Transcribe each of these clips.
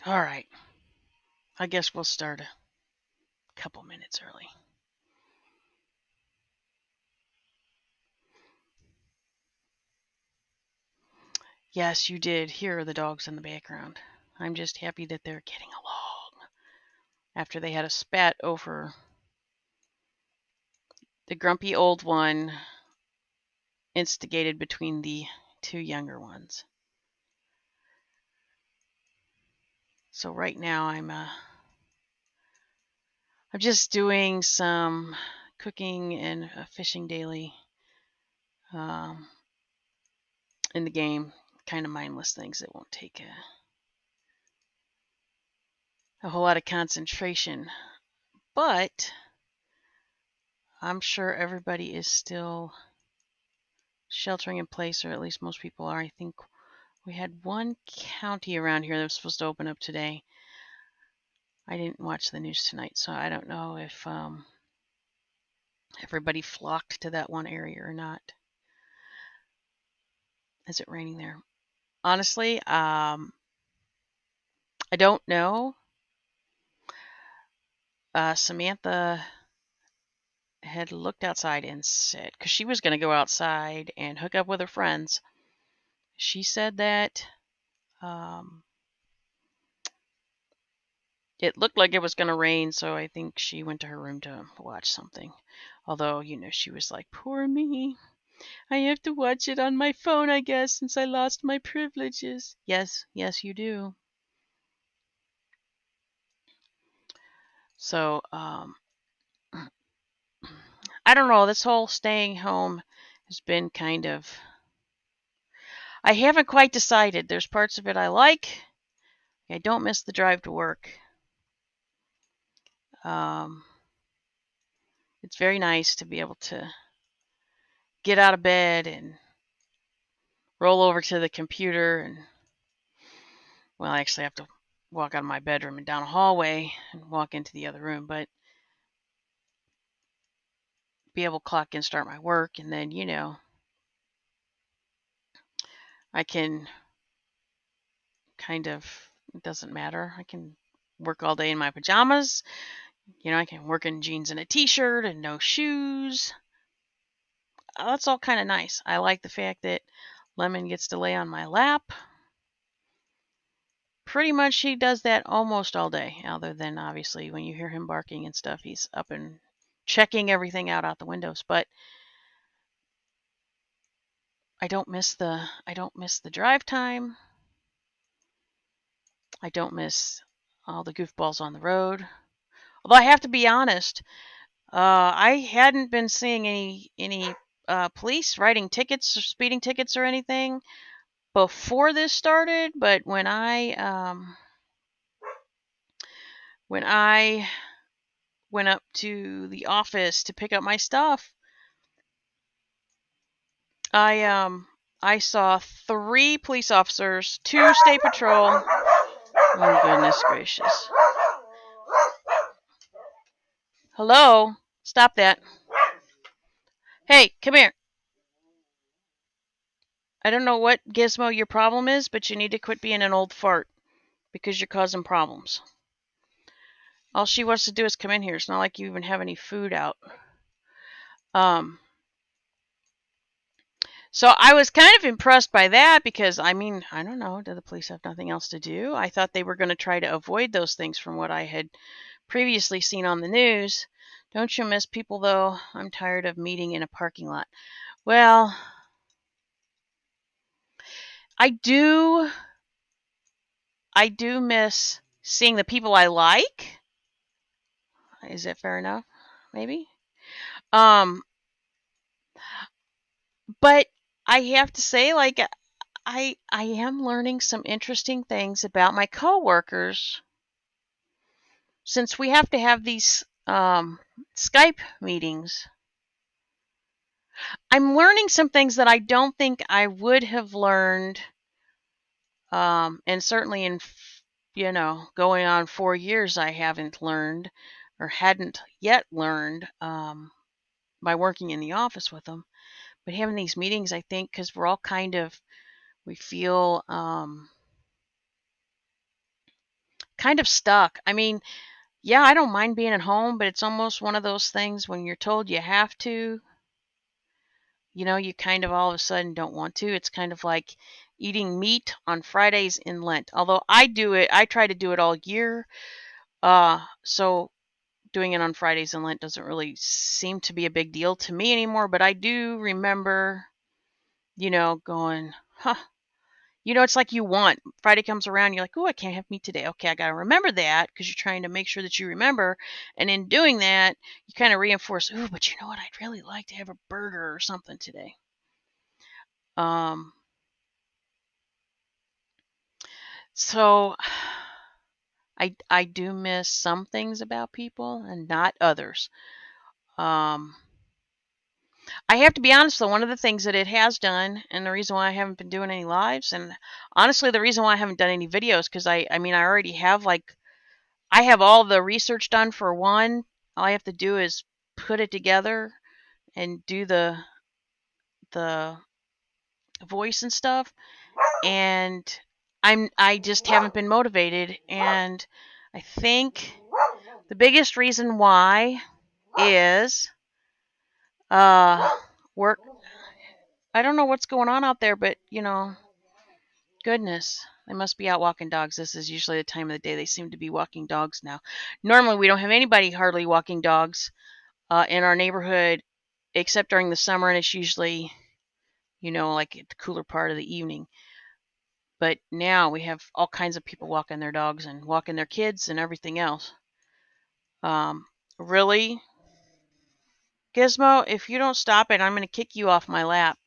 All right. I guess we'll start a couple minutes early. Yes, you did hear the dogs in the background. I'm just happy that they're getting along after they had a spat over the grumpy old one instigated between the two younger ones. So right now I'm just doing some cooking and fishing daily um, in the game, kind of mindless things that won't take a whole lot of concentration. But I'm sure everybody is still sheltering in place, or at least most people are. I think we had one county around here that was supposed to open up today. I didn't watch the news tonight, so I don't know if everybody flocked to that one area or not. Is it raining there? Honestly, I don't know. Samantha had looked outside and said, because she was going to go outside and hook up with her friends, she said that it looked like it was going to rain, so I think she went to her room to watch something. Although, she was like, poor me. I have to watch it on my phone, I guess, since I lost my privileges. Yes, you do. So, I don't know. This whole staying home has been kind of. I haven't quite decided. There's parts of it I like. I don't miss the drive to work. Um, it's very nice to be able to get out of bed and roll over to the computer and, well, I actually have to walk out of my bedroom and down a hallway and walk into the other room, but be able to clock in, start my work, and then, I can kind of, it doesn't matter. I can work all day in my pajamas. I can work in jeans and a t-shirt and no shoes. That's all kind of nice. I like the fact that Lemon gets to lay on my lap. Pretty much he does that almost all day, other than obviously when you hear him barking and stuff, he's up and checking everything out the windows. But I don't miss the drive time. I don't miss all the goofballs on the road. Although I have to be honest, I hadn't been seeing any police writing tickets or speeding tickets or anything before this started. But when I went up to the office to pick up my stuff, I saw 3 police officers, 2 state patrol. Oh goodness gracious! Hello, stop that! Hey, come here! I don't know what Gizmo your problem is, but you need to quit being an old fart because you're causing problems. All she wants to do is come in here. It's not like you even have any food out. So I was kind of impressed by that because, I mean, I don't know. Do the police have nothing else to do? I thought they were going to try to avoid those things from what I had previously seen on the news. Don't you miss people, though? I'm tired of meeting in a parking lot. Well, I do. I do miss seeing the people I like. Is that fair enough? Maybe. Um, but I have to say, like, I am learning some interesting things about my coworkers since we have to have these Skype meetings. I'm learning some things that I don't think I would have learned, and certainly in going on 4 years, I haven't learned or hadn't yet learned by working in the office with them. But having these meetings, I think, because we're all kind of, we feel kind of stuck. I mean, yeah, I don't mind being at home, but it's almost one of those things when you're told you have to, you kind of all of a sudden don't want to. It's kind of like eating meat on Fridays in Lent. Although I try to do it all year. So doing it on Fridays in Lent doesn't really seem to be a big deal to me anymore, but I do remember, going, huh. It's like you want. Friday comes around, you're like, oh, I can't have meat today. Okay, I got to remember that because you're trying to make sure that you remember. And in doing that, you kind of reinforce, oh, but you know what? I'd really like to have a burger or something today. So I do miss some things about people and not others. I have to be honest though, one of the things that it has done, and the reason why I haven't been doing any lives, and honestly the reason why I haven't done any videos, because I mean I already have I have all the research done for one. All I have to do is put it together and do the voice and stuff, and I just haven't been motivated, and I think the biggest reason why is work. I don't know what's going on out there, but goodness, they must be out walking dogs. This is usually the time of the day they seem to be walking dogs now. Normally, we don't have anybody hardly walking dogs in our neighborhood except during the summer, and it's usually, like at the cooler part of the evening. But now we have all kinds of people walking their dogs and walking their kids and everything else. Really, Gizmo, if you don't stop it, I'm going to kick you off my lap.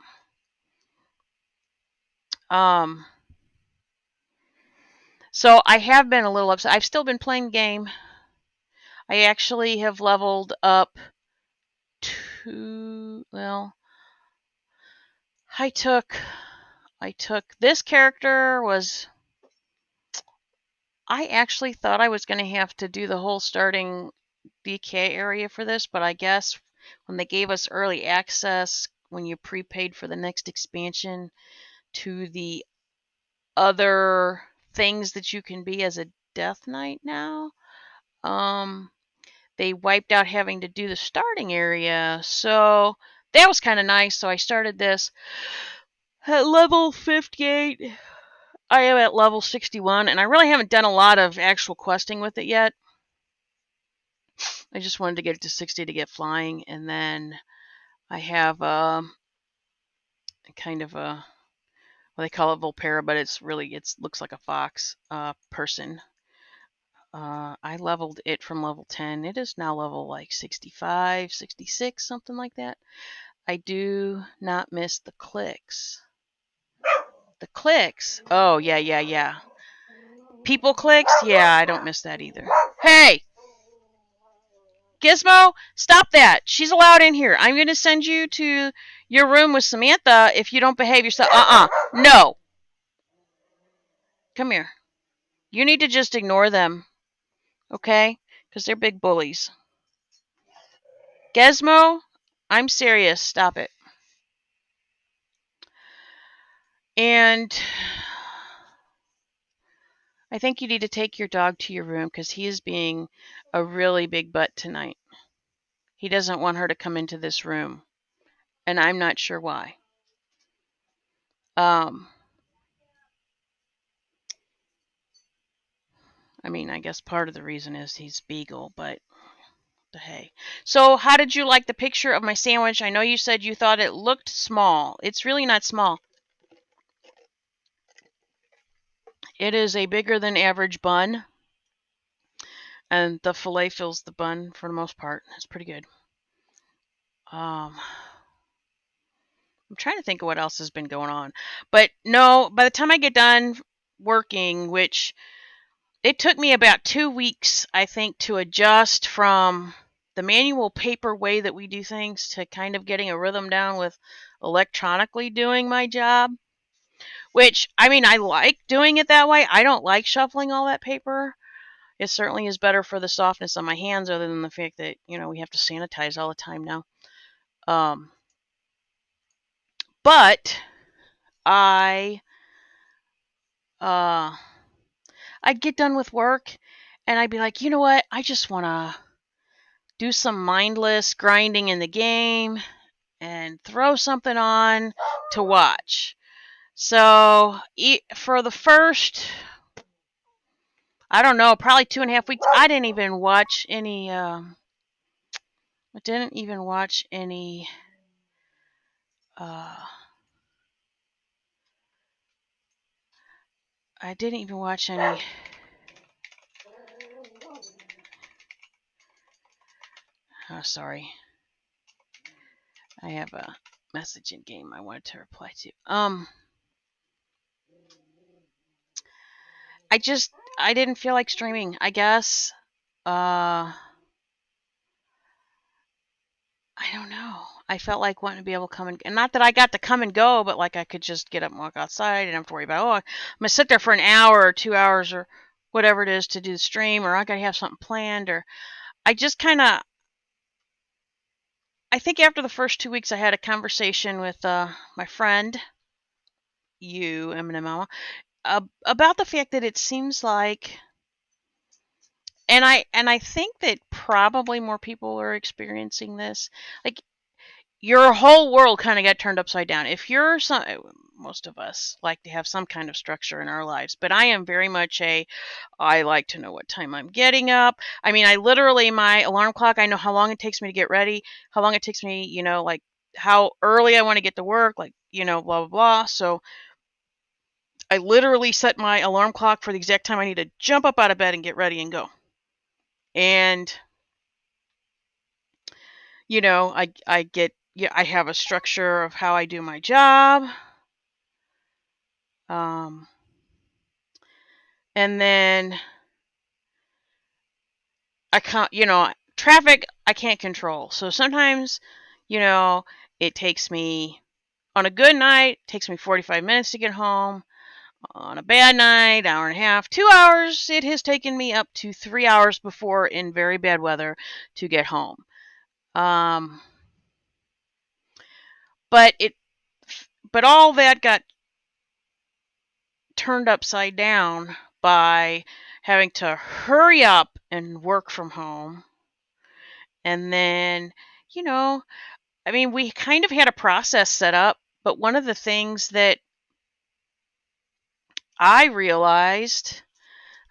So I have been a little upset. I've still been playing the game. I actually have leveled up to, well, I took this character was, I actually thought I was going to have to do the whole starting DK area for this, but I guess when they gave us early access, when you prepaid for the next expansion to the other things that you can be as a Death Knight now, they wiped out having to do the starting area. So that was kind of nice. So I started this at level 58. I am at level 61, and I really haven't done a lot of actual questing with it yet. I just wanted to get it to 60 to get flying, and then I have kind of a, well, they call it Volpera, but it looks like a fox person. I leveled it from level 10. It is now level like 65, 66, something like that. I do not miss the clicks. The clicks? Oh, yeah. People clicks? Yeah, I don't miss that either. Hey! Gizmo, stop that. She's allowed in here. I'm going to send you to your room with Samantha if you don't behave yourself. No. Come here. You need to just ignore them. Okay? Because they're big bullies. Gizmo, I'm serious. Stop it. And I think you need to take your dog to your room because he is being a really big butt tonight. He doesn't want her to come into this room. And I'm not sure why. I mean, I guess part of the reason is he's Beagle, but the hay. So how did you like the picture of my sandwich? I know you said you thought it looked small. It's really not small. It is a bigger than average bun. And the filet fills the bun for the most part. It's pretty good. I'm trying to think of what else has been going on. But no, by the time I get done working, which it took me about 2 weeks, I think, to adjust from the manual paper way that we do things to kind of getting a rhythm down with electronically doing my job. Which, I mean, I like doing it that way. I don't like shuffling all that paper. It certainly is better for the softness on my hands, other than the fact that, we have to sanitize all the time now. But I'd get done with work and I'd be like, you know what? I just want to do some mindless grinding in the game and throw something on to watch. So for the first, I don't know, probably 2.5 weeks, I didn't even watch any. I didn't even watch any. I didn't even watch any. Oh, sorry. I have a messaging game I wanted to reply to. I didn't feel like streaming, I guess. I don't know. I felt like wanting to be able to come and not that I got to come and go, but like I could just get up and walk outside and have to worry about, I'm going to sit there for an hour or 2 hours or whatever it is to do the stream, or I got to have something planned, or I just kind of, I think after the first 2 weeks I had a conversation with my friend, you, Eminem Mama, about the fact that it seems like, and I think that probably more people are experiencing this, like your whole world kind of got turned upside down. If you're most of us like to have some kind of structure in our lives, but I am very much I like to know what time I'm getting up. I mean, I literally, my alarm clock, I know how long it takes me to get ready, how long it takes me, like how early I want to get to work, like, blah, blah, blah. So I literally set my alarm clock for the exact time I need to jump up out of bed and get ready and go. And, I have a structure of how I do my job. And then I can't, traffic I can't control. So sometimes, it takes me, on a good night, it takes me 45 minutes to get home. On a bad night, hour and a half, 2 hours, it has taken me up to 3 hours before in very bad weather to get home. But all that got turned upside down by having to hurry up and work from home. And then, I mean, we kind of had a process set up, but one of the things that I realized,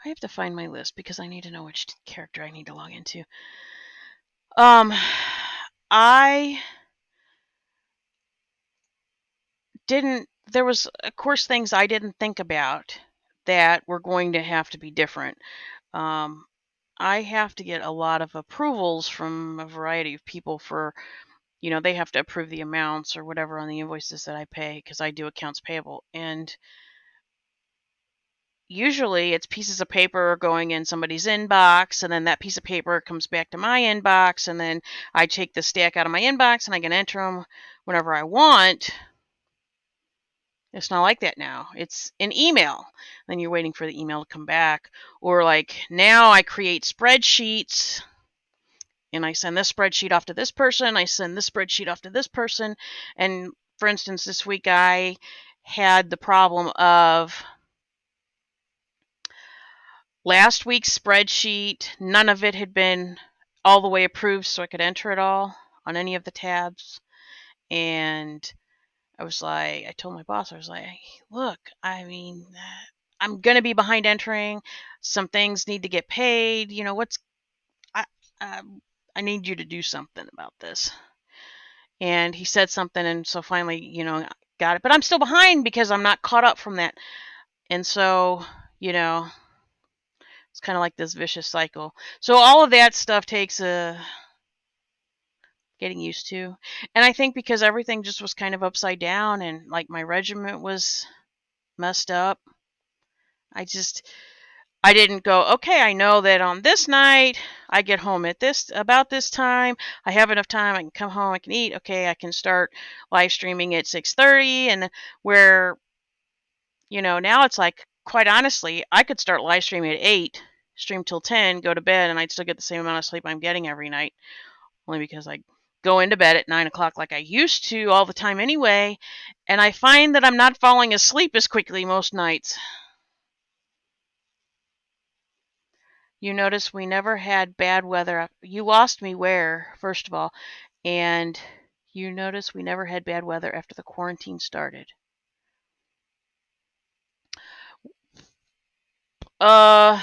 I have to find my list because I need to know which character I need to log into. There was, of course, things I didn't think about that were going to have to be different. I have to get a lot of approvals from a variety of people for, they have to approve the amounts or whatever on the invoices that I pay because I do accounts payable. And usually it's pieces of paper going in somebody's inbox, and then that piece of paper comes back to my inbox, and then I take the stack out of my inbox and I can enter them whenever I want. It's not like that now. It's an email. Then you're waiting for the email to come back. Or like now I create spreadsheets and I send this spreadsheet off to this person. I send this spreadsheet off to this person. And for instance, this week I had the problem of last week's spreadsheet, none of it had been all the way approved so I could enter it all on any of the tabs. And I told my boss, I was like, look, I mean, I'm going to be behind entering. Some things need to get paid. I need you to do something about this. And he said something, and so finally, got it. But I'm still behind because I'm not caught up from that. And so, it's kind of like this vicious cycle. So all of that stuff takes getting used to. And I think because everything just was kind of upside down and like my regiment was messed up, I didn't go, okay, I know that on this night I get home at about this time. I have enough time. I can come home. I can eat. Okay, I can start live streaming at 6:30, and where, now it's like, quite honestly, I could start live streaming at 8, stream till 10, go to bed, and I'd still get the same amount of sleep I'm getting every night. Only because I go into bed at 9 o'clock like I used to all the time anyway, and I find that I'm not falling asleep as quickly most nights. You notice we never had bad weather. You lost me where, first of all, and you notice we never had bad weather after the quarantine started. I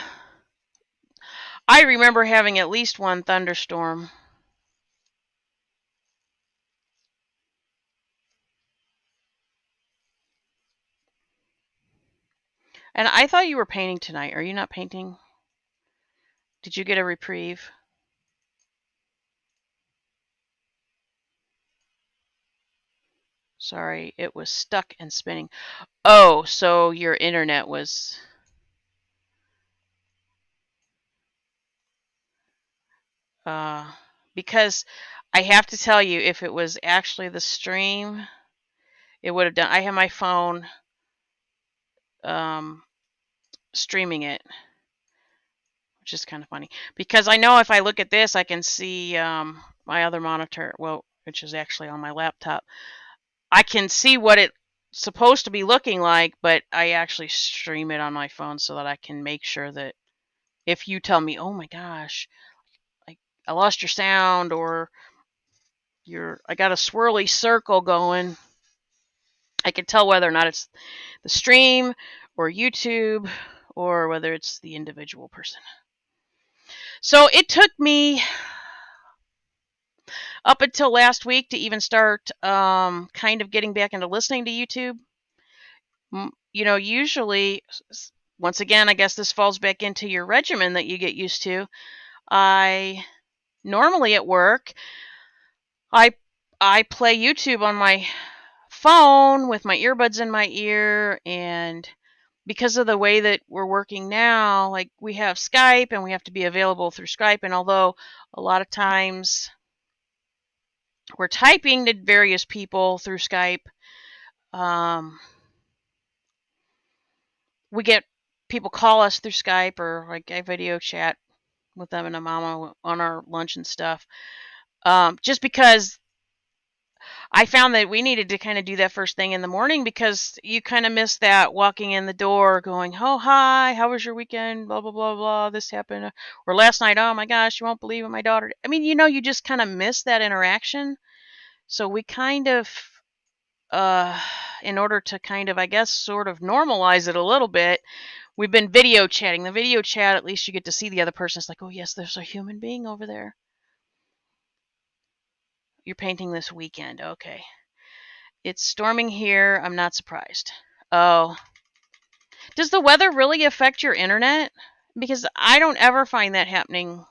remember having at least one thunderstorm. And I thought you were painting tonight. Are you not painting? Did you get a reprieve? Sorry, it was stuck and spinning. Oh, so your internet was... because I have to tell you, if it was actually the stream, it would have done... I have my phone streaming it, which is kind of funny. Because I know if I look at this, I can see my other monitor, well, which is actually on my laptop. I can see what it's supposed to be looking like, but I actually stream it on my phone so that I can make sure that if you tell me, oh my gosh, I lost your sound, or I got a swirly circle going, I can tell whether or not it's the stream or YouTube or whether it's the individual person. So it took me up until last week to even start kind of getting back into listening to YouTube. You know, usually, once again, I guess this falls back into your regimen that you get used to. I normally at work, I play YouTube on my phone with my earbuds in my ear, and because of the way that we're working now, like we have Skype and we have to be available through Skype, and although a lot of times we're typing to various people through Skype, we get people call us through Skype, or like I video chat with them and a mama on our lunch and stuff. Just because I found that we needed to kind of do that first thing in the morning, because you kind of miss that walking in the door going, oh, hi, how was your weekend? Blah, blah, blah, blah. This happened. Or last night, oh my gosh, you won't believe it, my daughter. I mean, you just kind of miss that interaction. So we kind of, in order to kind of, I guess, sort of normalize it a little bit, we've been video chatting. The video chat, at least you get to see the other person. It's like, oh, yes, there's a human being over there. You're painting this weekend. Okay. It's storming here. I'm not surprised. Oh. Does the weather really affect your internet? Because I don't ever find that happening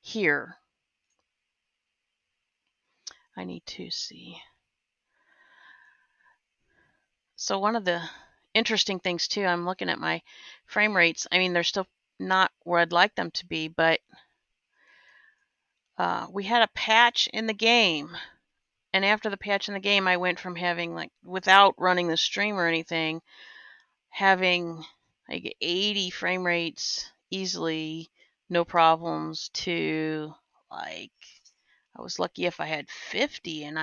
here. I need to see. So one of the interesting things too, I'm looking at my frame rates. I mean, they're still not where I'd like them to be, but we had a patch in the game. And after the patch in the game, I went from having, like, without running the stream or anything, having like 80 frame rates easily, no problems, to like, I was lucky if I had 50, and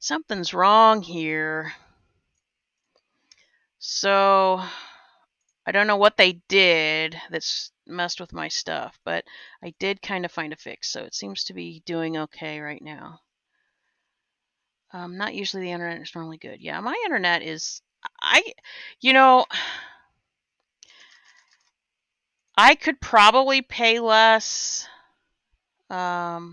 something's wrong here. So I don't know what they did that's messed with my stuff, but I did kind of find a fix, so it seems to be doing okay right now. Not usually the internet is normally good. Yeah, my internet is, I could probably pay less for,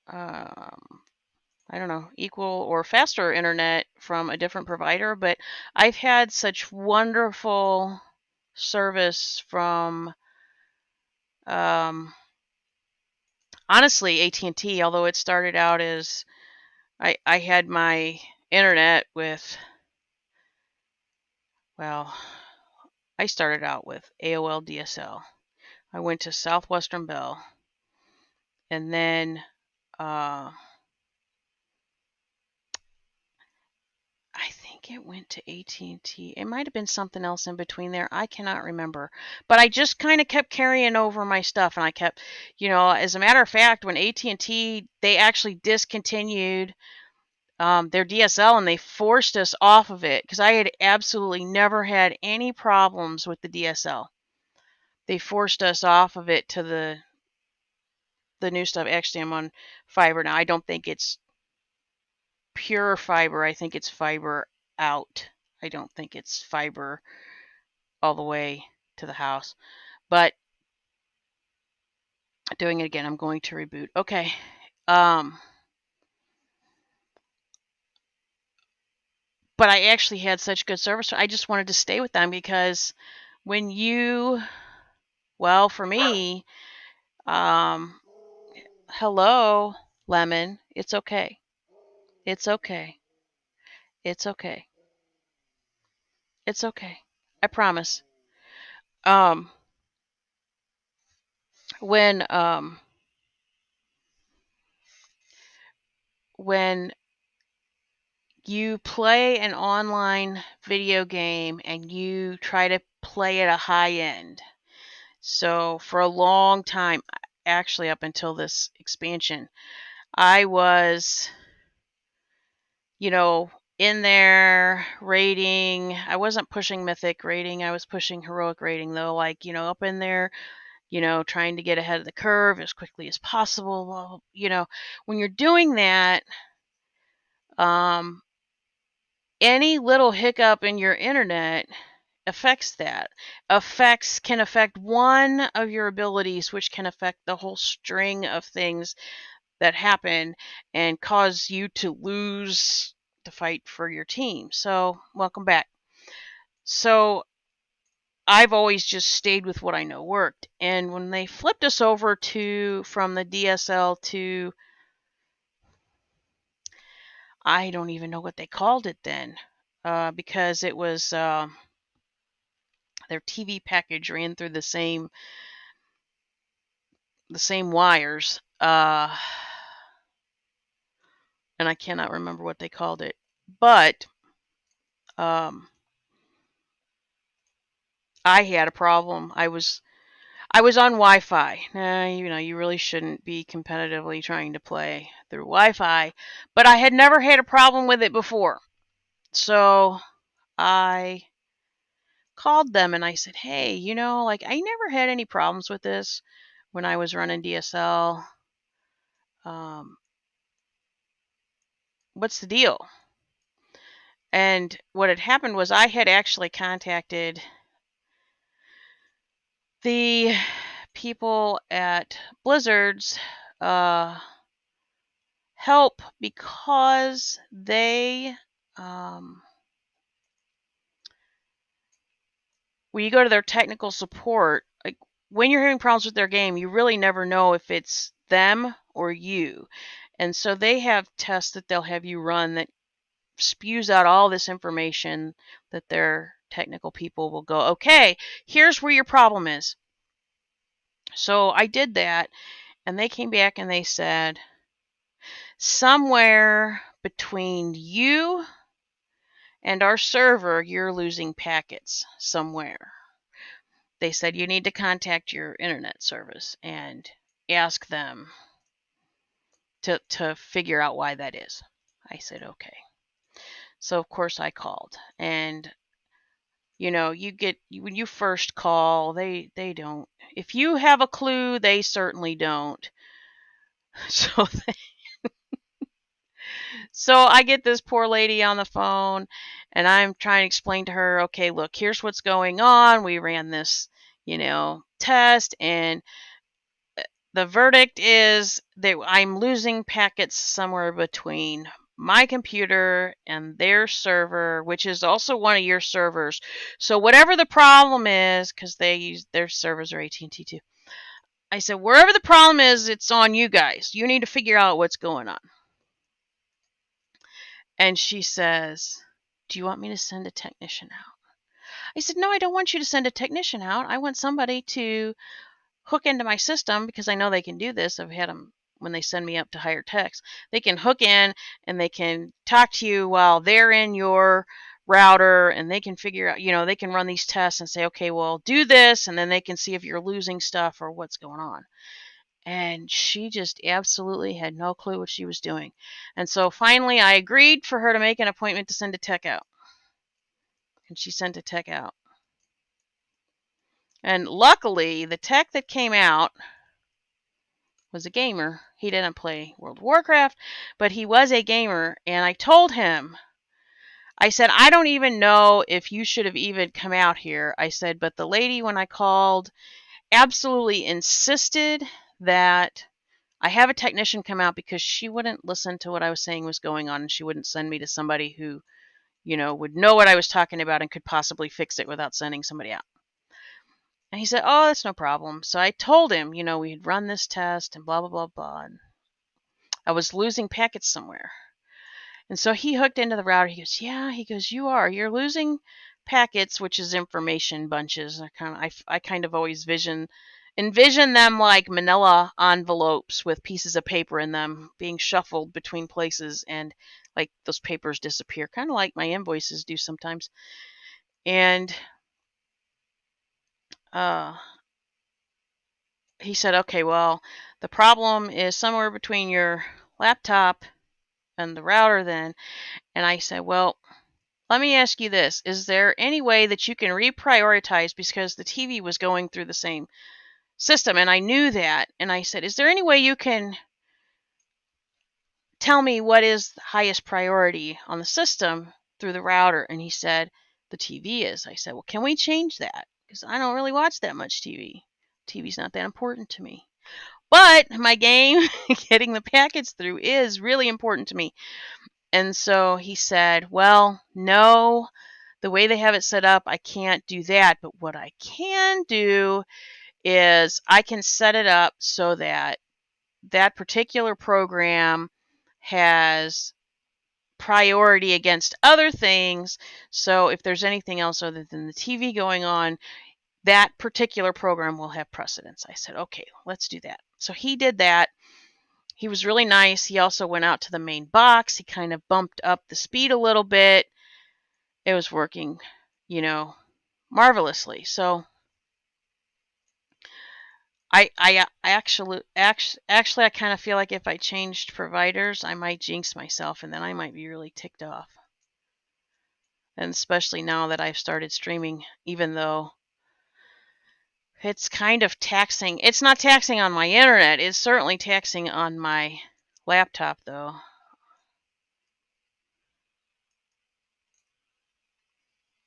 I don't know, equal or faster internet from a different provider, but I've had such wonderful service from, honestly, AT&T, although it started out as, I had my internet with, well, I started out with AOL DSL. I went to Southwestern Bell, and then I think it went to AT&T. It might have been something else in between there. I cannot remember. But I just kind of kept carrying over my stuff, and I kept, as a matter of fact, when AT&T, they actually discontinued their DSL, and they forced us off of it because I had absolutely never had any problems with the DSL. They forced us off of it to the new stuff. Actually, I'm on fiber now. I don't think it's pure fiber. I think it's fiber out. I don't think it's fiber all the way to the house. But doing it again, I'm going to reboot. Okay. But I actually had such good service. I just wanted to stay with them because when well, for me, hello, Lemon. It's okay. It's okay. It's okay. It's okay. I promise. Um, when um, when you play an online video game and you try to play at a high end. So for a long time, actually up until this expansion, I was, in there rating. I wasn't pushing mythic rating. I was pushing heroic rating though, like, up in there, trying to get ahead of the curve as quickly as possible. Well, when you're doing that, um, any little hiccup in your internet affects that. Can affect one of your abilities, which can affect the whole string of things that happen and cause you to lose the fight for your team. So, welcome back. So, I've always just stayed with what I know worked. And when they flipped us over from the DSL to, I don't even know what they called it then, because it was their TV package ran through the same wires, and I cannot remember what they called it. But I had a problem. I was on Wi-Fi. You really shouldn't be competitively trying to play through Wi-Fi, but I had never had a problem with it before. So I called them and I said, "Hey, like I never had any problems with this when I was running DSL. What's the deal?" And what had happened was I had actually contacted the people at Blizzard's help because they, when you go to their technical support, like when you're having problems with their game, you really never know if it's them or you. And so they have tests that they'll have you run that spews out all this information that their technical people will go, okay, here's where your problem is. So I did that, and they came back and they said, somewhere between you and our server, you're losing packets somewhere. They said you need to contact your internet service and ask them to figure out why that is. I said, okay. So, of course, I called. And, when you first call, they don't. If you have a clue, they certainly don't. So, so I get this poor lady on the phone, and I'm trying to explain to her, okay, look, here's what's going on. We ran this, test, and the verdict is that I'm losing packets somewhere between my computer and their server, which is also one of your servers. So whatever the problem is, because their servers are AT&T too. I said, wherever the problem is, it's on you guys. You need to figure out what's going on. And she says, do you want me to send a technician out? I said, no, I don't want you to send a technician out. I want somebody to hook into my system, because I know they can do this. I've had them when they send me up to higher techs. They can hook in and they can talk to you while they're in your router, and they can figure out, they can run these tests and say, okay, well, do this, and then they can see if you're losing stuff or what's going on. And she just absolutely had no clue what she was doing. And so finally I agreed for her to make an appointment to send a tech out. And she sent a tech out. And luckily, the tech that came out was a gamer. He didn't play World of Warcraft, but he was a gamer. And I told him, I said, I don't even know if you should have even come out here. I said, but the lady, when I called, absolutely insisted that I have a technician come out because she wouldn't listen to what I was saying was going on, and she wouldn't send me to somebody who, would know what I was talking about and could possibly fix it without sending somebody out. And he said, oh, that's no problem. So I told him, we had run this test and blah, blah, blah, blah. And I was losing packets somewhere. And so he hooked into the router. He goes, yeah, he goes, you're losing packets, which is information bunches. I kind of always envision them like manila envelopes with pieces of paper in them being shuffled between places, and like those papers disappear, kind of like my invoices do sometimes. And he said, okay, well, the problem is somewhere between your laptop and the router then. And I said, well, let me ask you this. Is there any way that you can reprioritize, because the TV was going through the same system and I knew that. And I said, is there any way you can tell me what is the highest priority on the system through the router? And he said, the TV is. I said, well, can we change that? Because I don't really watch that much TV. TV's not that important to me. But my game, getting the packets through, is really important to me. And so he said, well, no, the way they have it set up, I can't do that. But what I can do is I can set it up so that that particular program has priority against other things. So if there's anything else other than the TV going on, that particular program will have precedence. I said, okay, let's do that. So he did that. He was really nice. He also went out to the main box. He kind of bumped up the speed a little bit. It was working, marvelously. So I actually I kind of feel like if I changed providers, I might jinx myself, and then I might be really ticked off. And especially now that I've started streaming, even though it's kind of taxing. It's not taxing on my internet. It's certainly taxing on my laptop, though.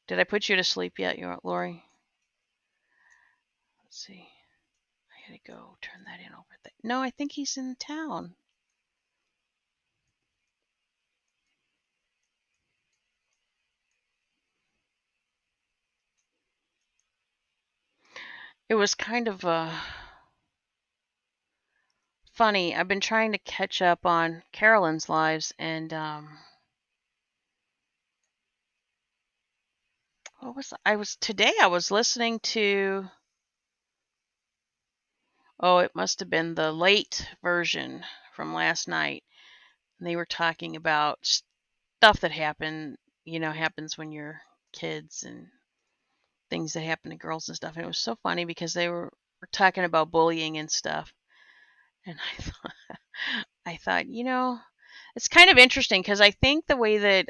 Did I put you to sleep yet, Lori? Let's see. I gotta go turn that in over there. No, I think he's in town. It was kind of funny. I've been trying to catch up on Carolyn's lives, and what was today? I was listening to. Oh, it must have been the late version from last night. And they were talking about stuff that happens when you're kids, and things that happen to girls and stuff. And it was so funny because they were talking about bullying and stuff. And I thought, it's kind of interesting because I think the way that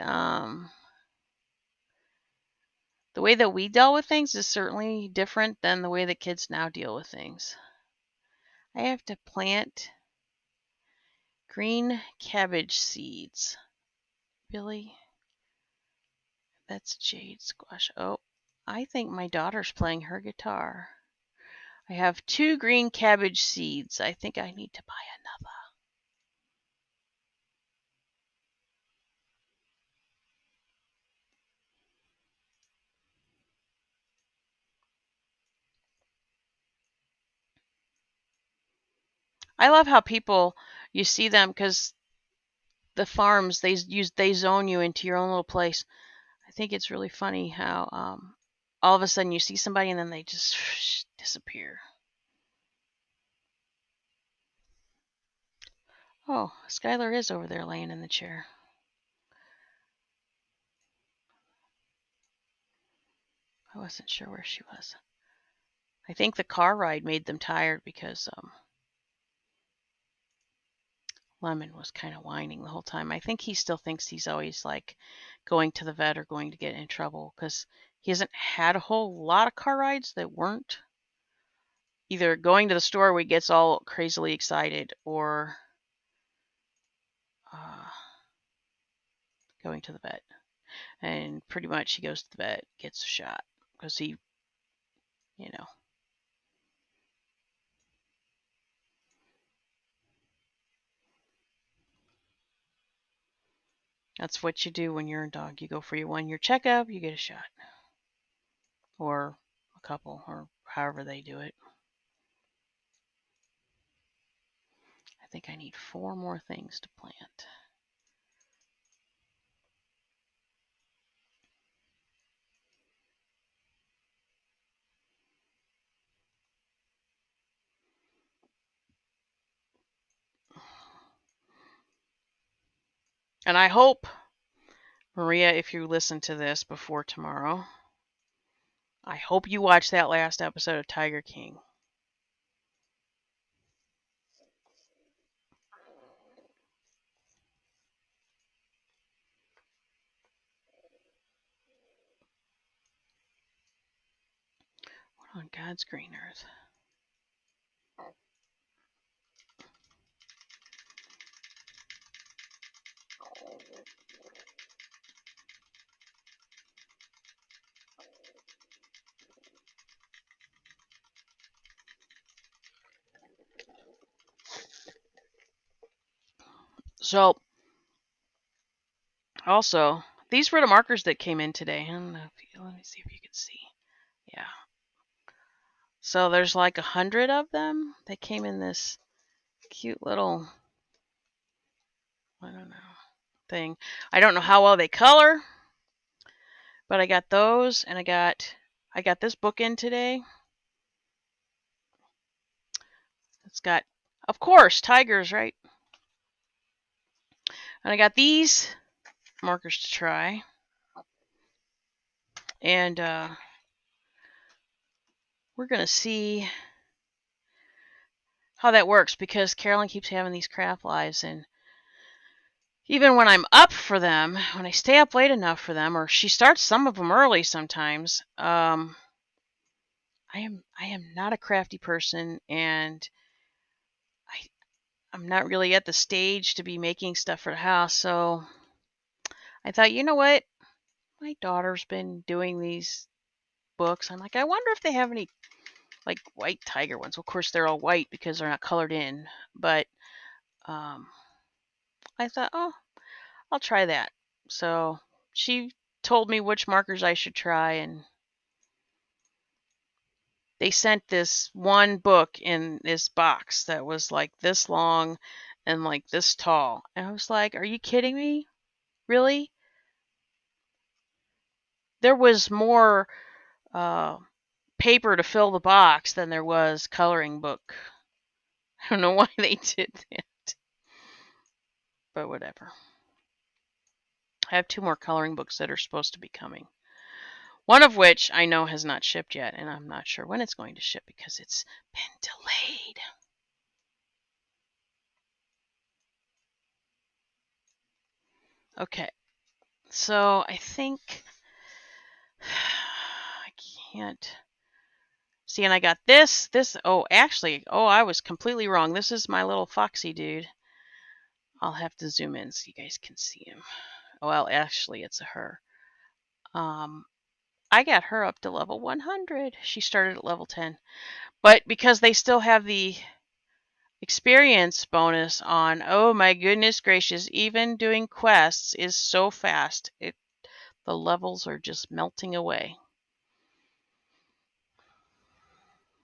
we dealt with things is certainly different than the way that kids now deal with things. I have to plant green cabbage seeds. Billy, that's jade squash. Oh, I think my daughter's playing her guitar. I have 2 green cabbage seeds. I think I need to buy another. I love how you see them, because the farms, they zone you into your own little place. I think it's really funny how all of a sudden you see somebody and then they just disappear. Oh, Skylar is over there laying in the chair. I wasn't sure where she was. I think the car ride made them tired because Lemon was kind of whining the whole time. I think he still thinks he's always like going to the vet or going to get in trouble because he hasn't had a whole lot of car rides that weren't either going to the store where he gets all crazily excited or going to the vet. And pretty much he goes to the vet, gets a shot because he, you know. That's what you do when you're a dog. You go for your 1 year checkup, you get a shot. Or a couple, or however they do it. I think I need 4 more things to plant. And I hope, Maria, if you listen to this before tomorrow, I hope you watch that last episode of Tiger King. What on God's green earth? So, also, these were the markers that came in today. I don't know if you, let me see if you can see. Yeah. So there's like 100 of them. They came in this cute little, I don't know, thing. I don't know how well they color, but I got those, and I got this book in today. It's got, of course, tigers, right? And I got these markers to try. And we're going to see how that works because Carolyn keeps having these craft lives. And even when I'm up for them, when I stay up late enough for them, or she starts some of them early sometimes, I am not a crafty person, and I'm not really at the stage to be making stuff for the house. So I thought, you know what? My daughter's been doing these books. I'm like, I wonder if they have any like WhiteTiger ones. Of course, they're all white because they're not colored in. But I thought, oh, I'll try that. So she told me which markers I should try, and they sent this one book in this box that was like this long and like this tall. And I was like, are you kidding me? Really? There was more paper to fill the box than there was coloring book. I don't know why they did that, but whatever. I have 2 more coloring books that are supposed to be coming. One of which I know has not shipped yet, and I'm not sure when it's going to ship because it's been delayed. Okay, so I think I can't see, and I got this. I was completely wrong. This is my little foxy dude. I'll have to zoom in so you guys can see him. Well, actually, it's a her. I got her up to level 100. She started at level 10. But because they still have the experience bonus on, oh my goodness gracious, even doing quests is so fast. The levels are just melting away.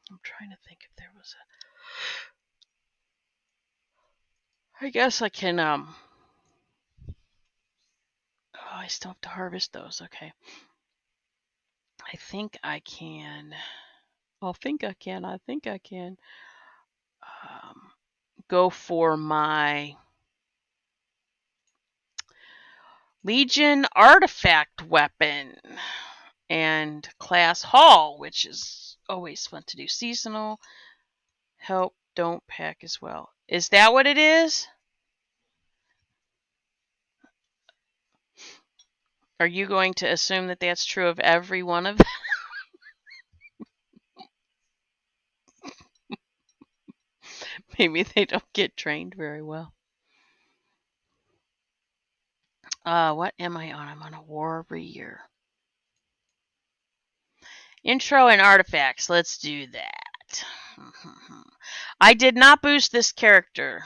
I'm trying to think if there was I guess I can oh, I still have to harvest those. Okay. I think I can. I think I can. Go for my Legion artifact weapon and class haul, which is always fun to do. Seasonal help, don't pack as well. Is that what it is? Are you going to assume that that's true of every one of them? Maybe they don't get trained very well. What am I on? I'm on a warrior. Intro and artifacts. Let's do that. I did not boost this character.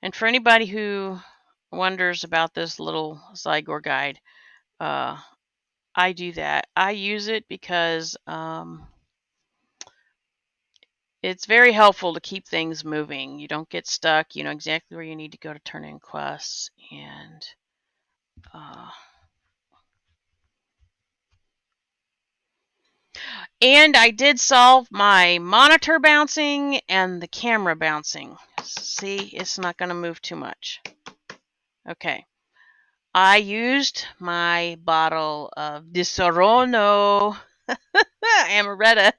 And for anybody who wonders about this little Zygor guide, I do that. I use it because it's very helpful to keep things moving. You don't get stuck. You know exactly where you need to go to turn in quests. And I did solve my monitor bouncing and the camera bouncing. See, it's not going to move too much. Okay. I used my bottle of Disaronno Amaretto.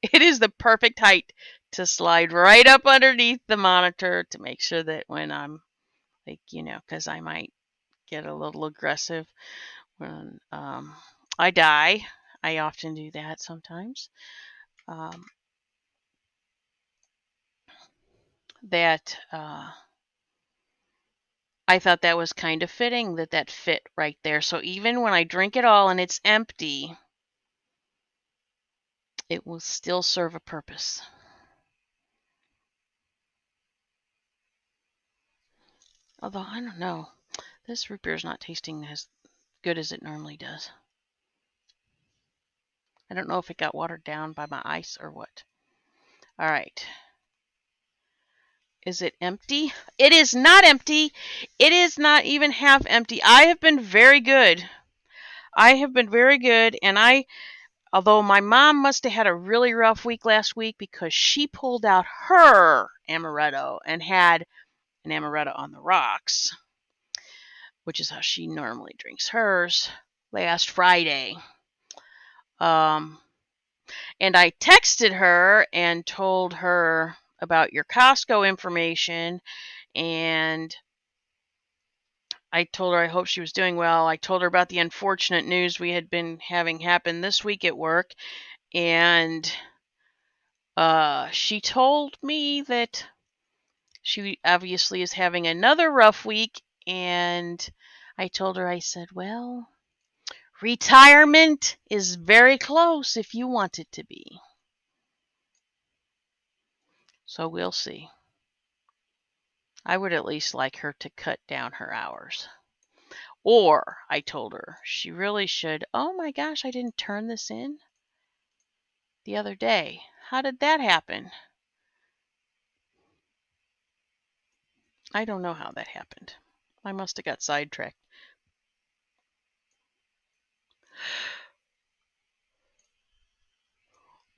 It is the perfect height to slide right up underneath the monitor to make sure that when I'm, like, you know, because I might get a little aggressive when I die. I often do that sometimes. That I thought that was kind of fitting that fit right there. So even when I drink it all and it's empty, it will still serve a purpose. Although, I don't know. This root beer is not tasting as good as it normally does. I don't know if it got watered down by my ice or what. All right. Is it empty? It is not empty. It is not even half empty. I have been very good. And although my mom must have had a really rough week last week because she pulled out her amaretto and had an amaretto on the rocks, which is how she normally drinks hers, last Friday. And I texted her and told her about your Costco information, and I told her I hope she was doing well. I told her about the unfortunate news we had been having happen this week at work, and she told me that she obviously is having another rough week, and I told her, I said, well, retirement is very close if you want it to be. So we'll see. I would at least like her to cut down her hours. Or, I told her, she really should. Oh my gosh, I didn't turn this in the other day. How did that happen? I don't know how that happened. I must have got sidetracked.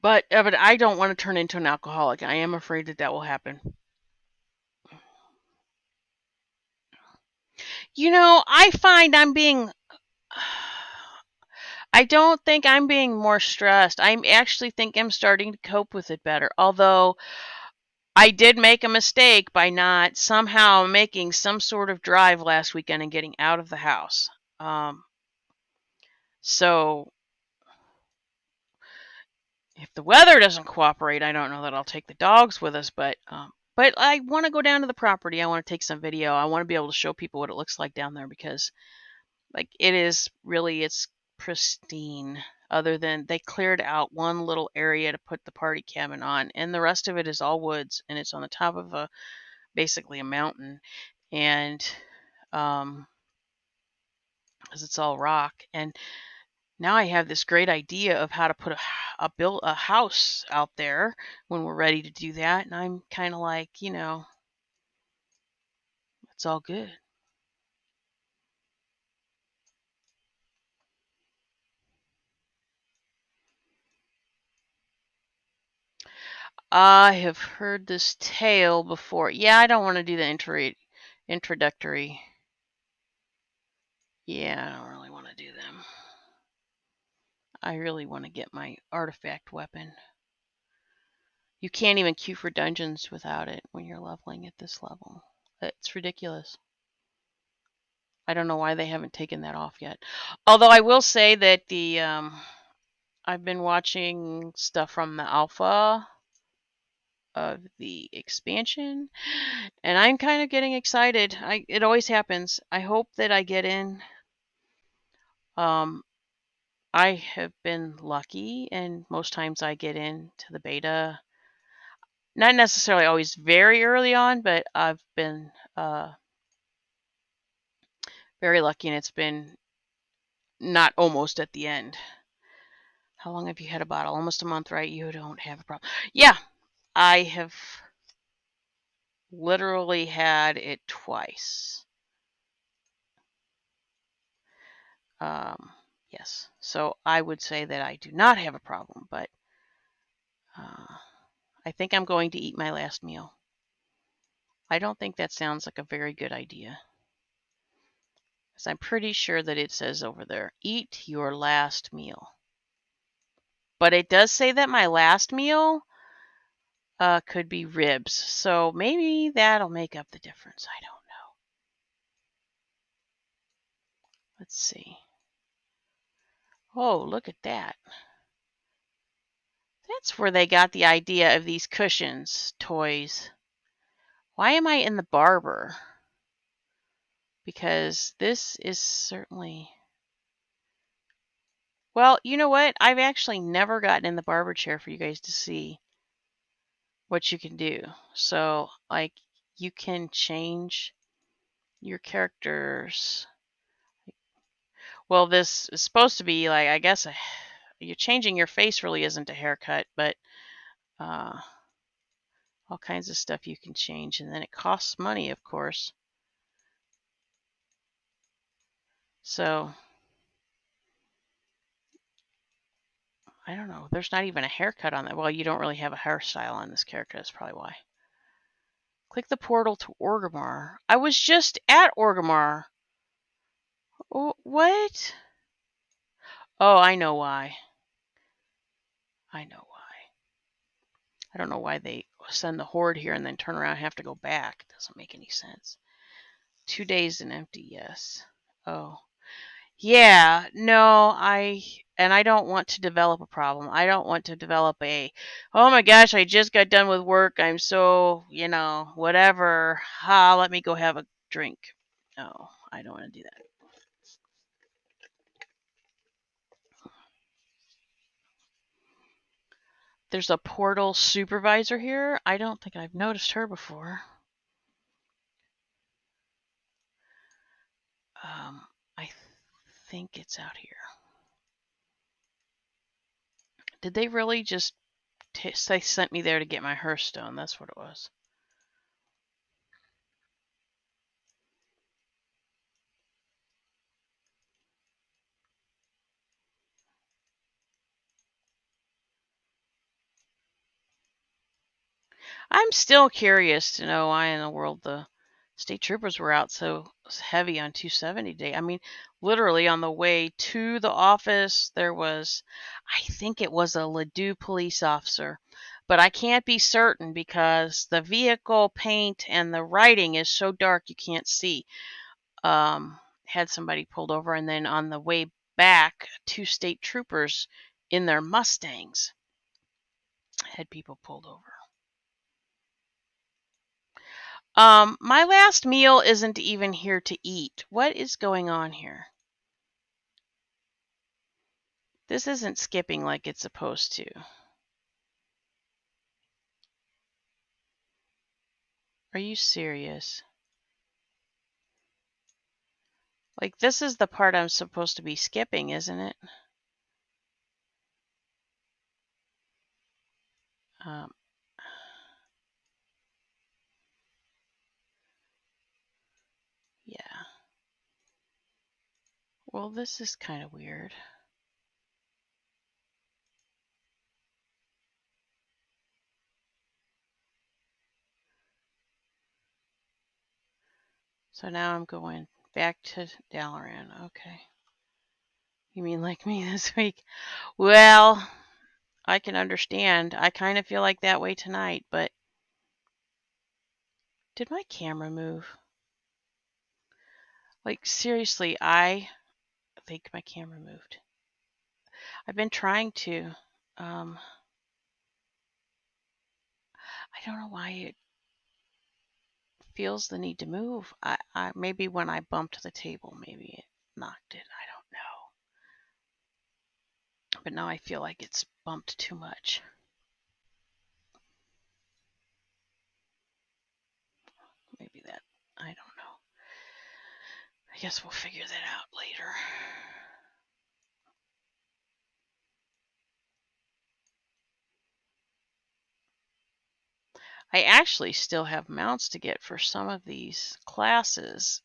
But I don't want to turn into an alcoholic. I am afraid that will happen. You know, I find I don't think I'm being more stressed. I actually think I'm starting to cope with it better. Although I did make a mistake by not somehow making some sort of drive last weekend and getting out of the house. So if the weather doesn't cooperate, I don't know that I'll take the dogs with us, but I want to go down to the property. I want to take some video. I want to be able to show people what it looks like down there because, like, it's pristine. Other than they cleared out one little area to put the party cabin on, and the rest of it is all woods, and it's on the top of basically a mountain, and because it's all rock. And now I have this great idea of how to put build a house out there when we're ready to do that, and I'm kind of like, it's all good. I have heard this tale before. Yeah, I don't want to do the introductory. Yeah, I don't really want to do them. I really want to get my artifact weapon. You can't even queue for dungeons without it when you're leveling at this level. It's ridiculous. I don't know why they haven't taken that off yet. Although I will say that I've been watching stuff from the alpha of the expansion, and I'm kind of getting excited. It always happens. I hope that I get in. I have been lucky, and most times I get into the beta. Not necessarily always very early on, but I've been very lucky, and it's been not almost at the end. How long have you had a bottle? Almost a month, right? You don't have a problem. Yeah, I have literally had it twice. Yes, so I would say that I do not have a problem, but I think I'm going to eat my last meal. I don't think that sounds like a very good idea, because I'm pretty sure that it says over there, eat your last meal. But it does say that my last meal could be ribs, so maybe that'll make up the difference. I don't know. Let's see. Oh, look at that. That's where they got the idea of these cushions toys. Why am I in the barber? Because this is certainly... Well, you know what? I've actually never gotten in the barber chair for you guys to see what you can do. So, like, you can change your characters. Well, this is supposed to be, like, I guess, you're changing your face really isn't a haircut, but all kinds of stuff you can change. And then it costs money, of course. So, I don't know. There's not even a haircut on that. Well, you don't really have a hairstyle on this character. That's probably why. Click the portal to Orgrimmar. I was just at Orgrimmar. Oh, what? Oh, I know why. I know why. I don't know why they send the horde here and then turn around and have to go back. It doesn't make any sense. 2 days and empty, yes. Oh. Yeah, no, I don't want to develop a problem. I don't want to develop oh my gosh, I just got done with work. I'm so, whatever. Let me go have a drink. No, I don't want to do that. There's a portal supervisor here. I don't think I've noticed her before. I think it's out here. Did they really just they sent me there to get my Hearthstone? That's what it was. I'm still curious to know why in the world the state troopers were out so heavy on 270 day. I mean, literally on the way to the office, there was, I think it was a Ladue police officer, but I can't be certain because the vehicle paint and the writing is so dark you can't see. Had somebody pulled over, and then on the way back, 2 state troopers in their Mustangs had people pulled over. My last meal isn't even here to eat. What is going on here? This isn't skipping like it's supposed to. Are you serious? Like, this is the part I'm supposed to be skipping, isn't it? Yeah. Well, this is kind of weird. So now I'm going back to Dalaran. Okay. You mean like me this week? Well, I can understand. I kind of feel like that way tonight, but did my camera move? Like, seriously, I think my camera moved. I've been trying to. I don't know why it feels the need to move. Maybe when I bumped the table, maybe it knocked it. I don't know. But now I feel like it's bumped too much. Maybe that, I don't know. I guess we'll figure that out later. I actually still have mounts to get for some of these classes.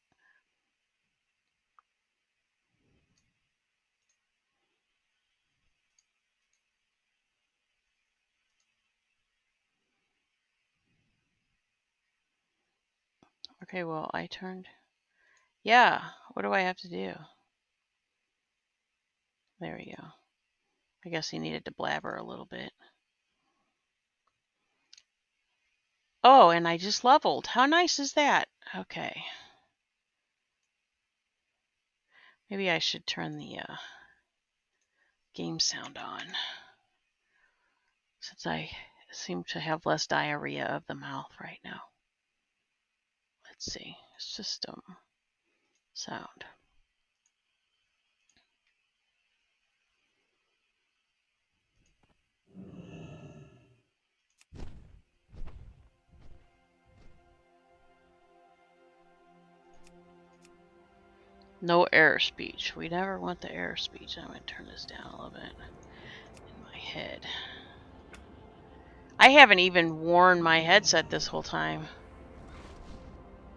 Okay, well, I turned. Yeah, what do I have to do? There we go. I guess he needed to blabber a little bit. Oh, and I just leveled. How nice is that? Okay. Maybe I should turn the game sound on, since I seem to have less diarrhea of the mouth right now. Let's see. System sound. No error speech. We never want the error speech. I'm going to turn this down a little bit in my head. I haven't even worn my headset this whole time.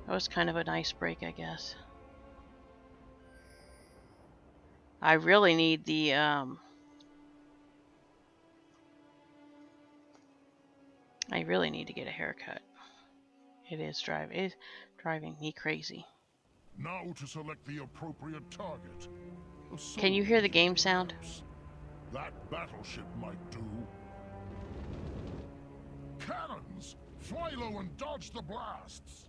That was kind of a nice break, I guess. I really need the I really need to get a haircut. It is driving me crazy. Now to select the appropriate target. Can you hear the game sound? That battleship might do. Cannons! Fly low and dodge the blasts!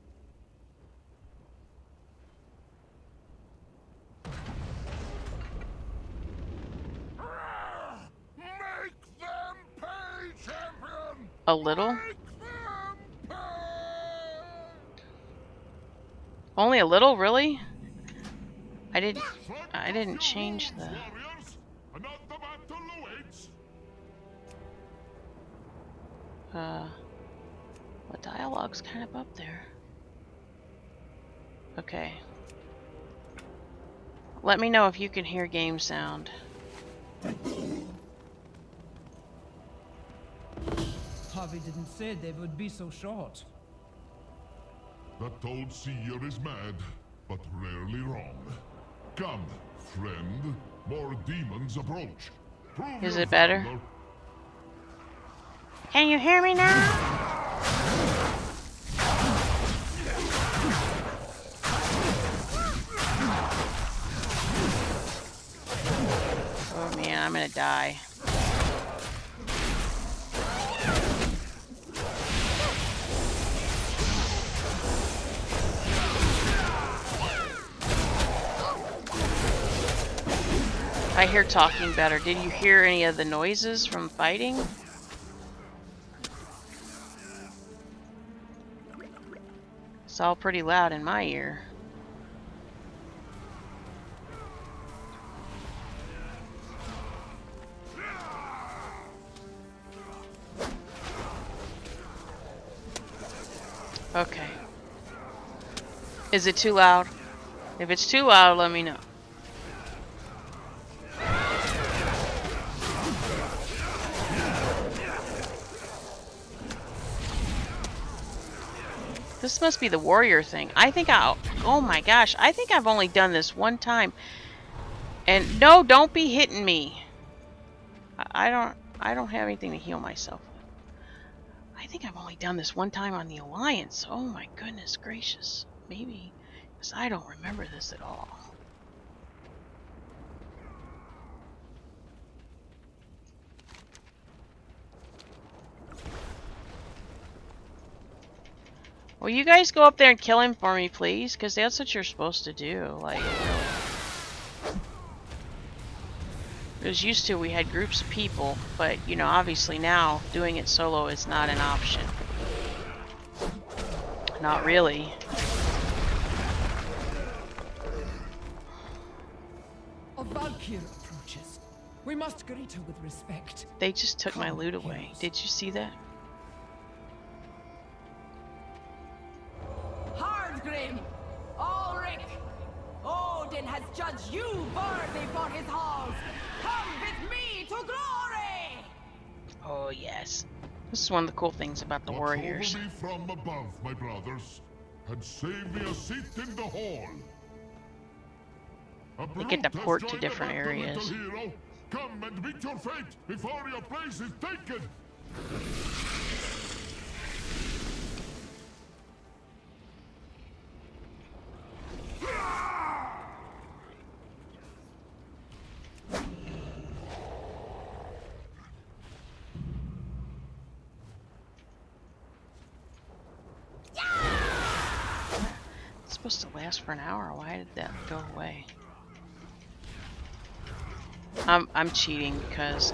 Make them pay, champion! A little? Make them pay! Only a little, really? I didn't change the... The dialogue's kind of up there. Okay. Let me know if you can hear game sound. Harvey didn't say they would be so short. That old seer is mad, but rarely wrong. Come, friend. More demons approach. Prove Is your it better? valor. Can you hear me now? Oh man, I'm gonna die. I hear talking better. Did you hear any of the noises from fighting? It's all pretty loud in my ear. Okay. Is it too loud? If it's too loud, let me know. This must be the warrior thing. Oh my gosh, I think I've only done this one time. And no, don't be hitting me. I don't have anything to heal myself with. I think I've only done this one time on the Alliance. Oh my goodness gracious. Maybe, because I don't remember this at all. Will you guys go up there and kill him for me, please? Because that's what you're supposed to do. Like, really. Because used to we had groups of people, but you know, obviously now doing it solo is not an option. Not really. A Valkyr approaches. We must greet her with respect. They just took my Come, loot away. heroes. Did you see that? Hardgrim! Ulrich! Odin has judged you worthy for his halls! Come with me to glory! Oh yes. This is one of the cool things about the Watch warriors. over me from above, my brothers, and save me a seat in the hall. A They get to brute has port to joined the different battle, areas. little hero. Come and meet your fate before your place is taken. It's supposed to last for an hour. Why did that go away? I'm cheating because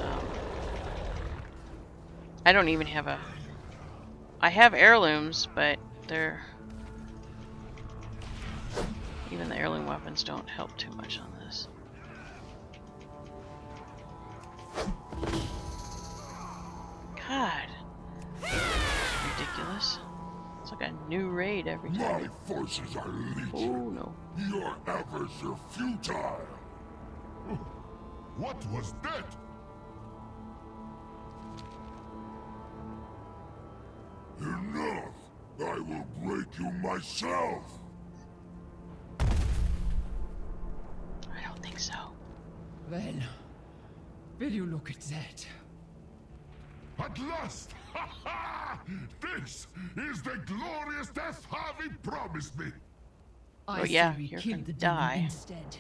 I don't even have a. I have heirlooms, but they're even the heirloom weapons don't help too much on this. God, ridiculous! It's like a new raid every My time. forces are legion. Oh no! Your efforts are futile. What was that? Enough! I will break you myself! I don't think so. Well, will you look at that? At last! Ha ha! This is the glorious death Harvey promised me! I yeah, say we you're kill gonna the die. demon instead.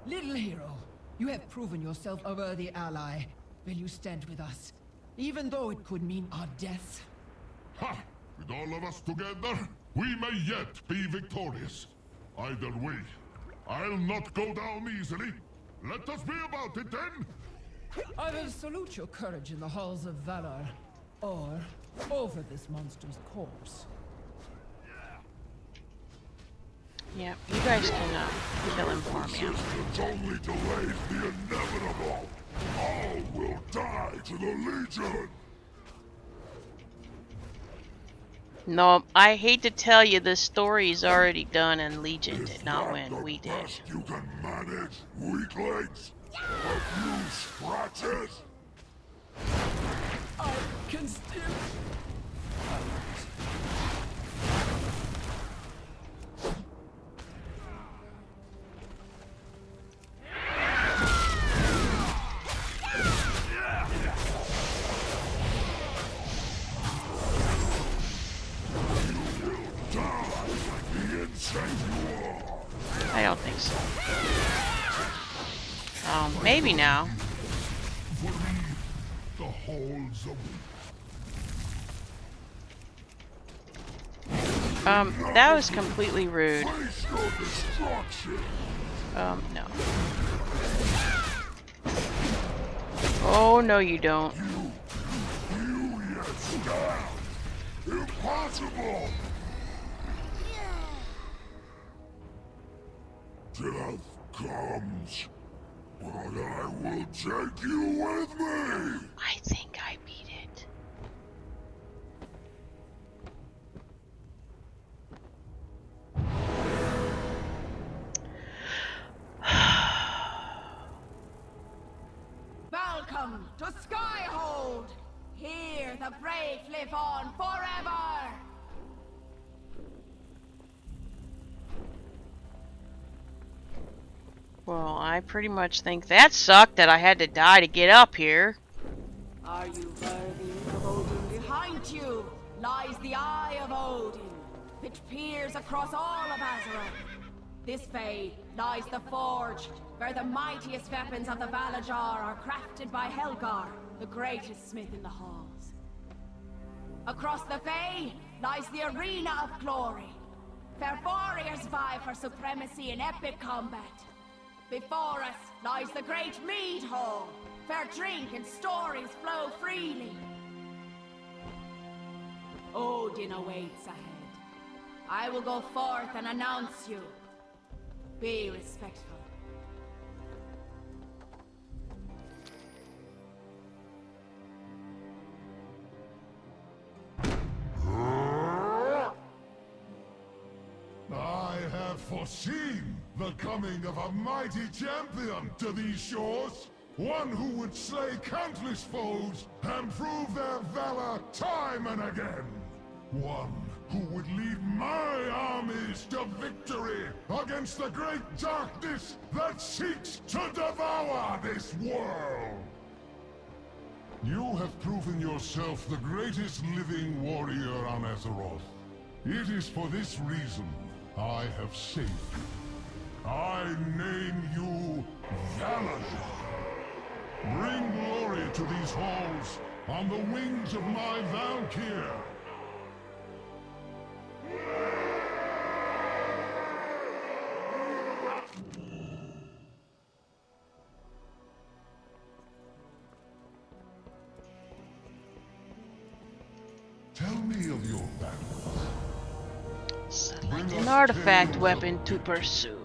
Little hero, you have proven yourself a worthy ally. Will you stand with us, even though it could mean our death? Ha! With all of us together, we may yet be victorious. Either way, I'll not go down easily. Let us be about it then! I will salute your courage in the halls of valor, or over this monster's corpse. Yeah, you guys can kill him for me. Resistance only delays the inevitable. All will die to the Legion. No, I hate to tell you, the story's already done and Legion Is did not that win. the We did. best you can manage, weaklings? A few scratches? I can still. The insane you are. I don't think so. Maybe now. For me, the halls of That was completely rude. face your destruction. No. Oh, no you don't. You yet stand. Impossible. Death comes, but I will take you with me. I think I beat it. Welcome to Skyhold! Here the brave live on forever! Well, I pretty much think that sucked that I had to die to get up here. Are you worthy of Odin? Behind you lies the Eye of Odin, which peers across all of Azeroth. This way lies the Forge, where the mightiest weapons of the Valajar are crafted by Helgar, the greatest smith in the halls. Across the Bay lies the arena of glory. Fair warriors vie for supremacy in epic combat. Before us lies the great mead hall. Fair drink and stories flow freely. Odin awaits ahead. I will go forth and announce you. Be respectful. I have foreseen the coming of a mighty champion to these shores. One who would slay countless foes and prove their valor time and again. One who would lead my armies to victory against the great darkness that seeks to devour this world. You have proven yourself the greatest living warrior on Azeroth. It is for this reason I have saved you. I name you Valor. Bring glory to these halls on the wings of my Valkyr. Tell me of your battles. Select an artifact weapon to pursue.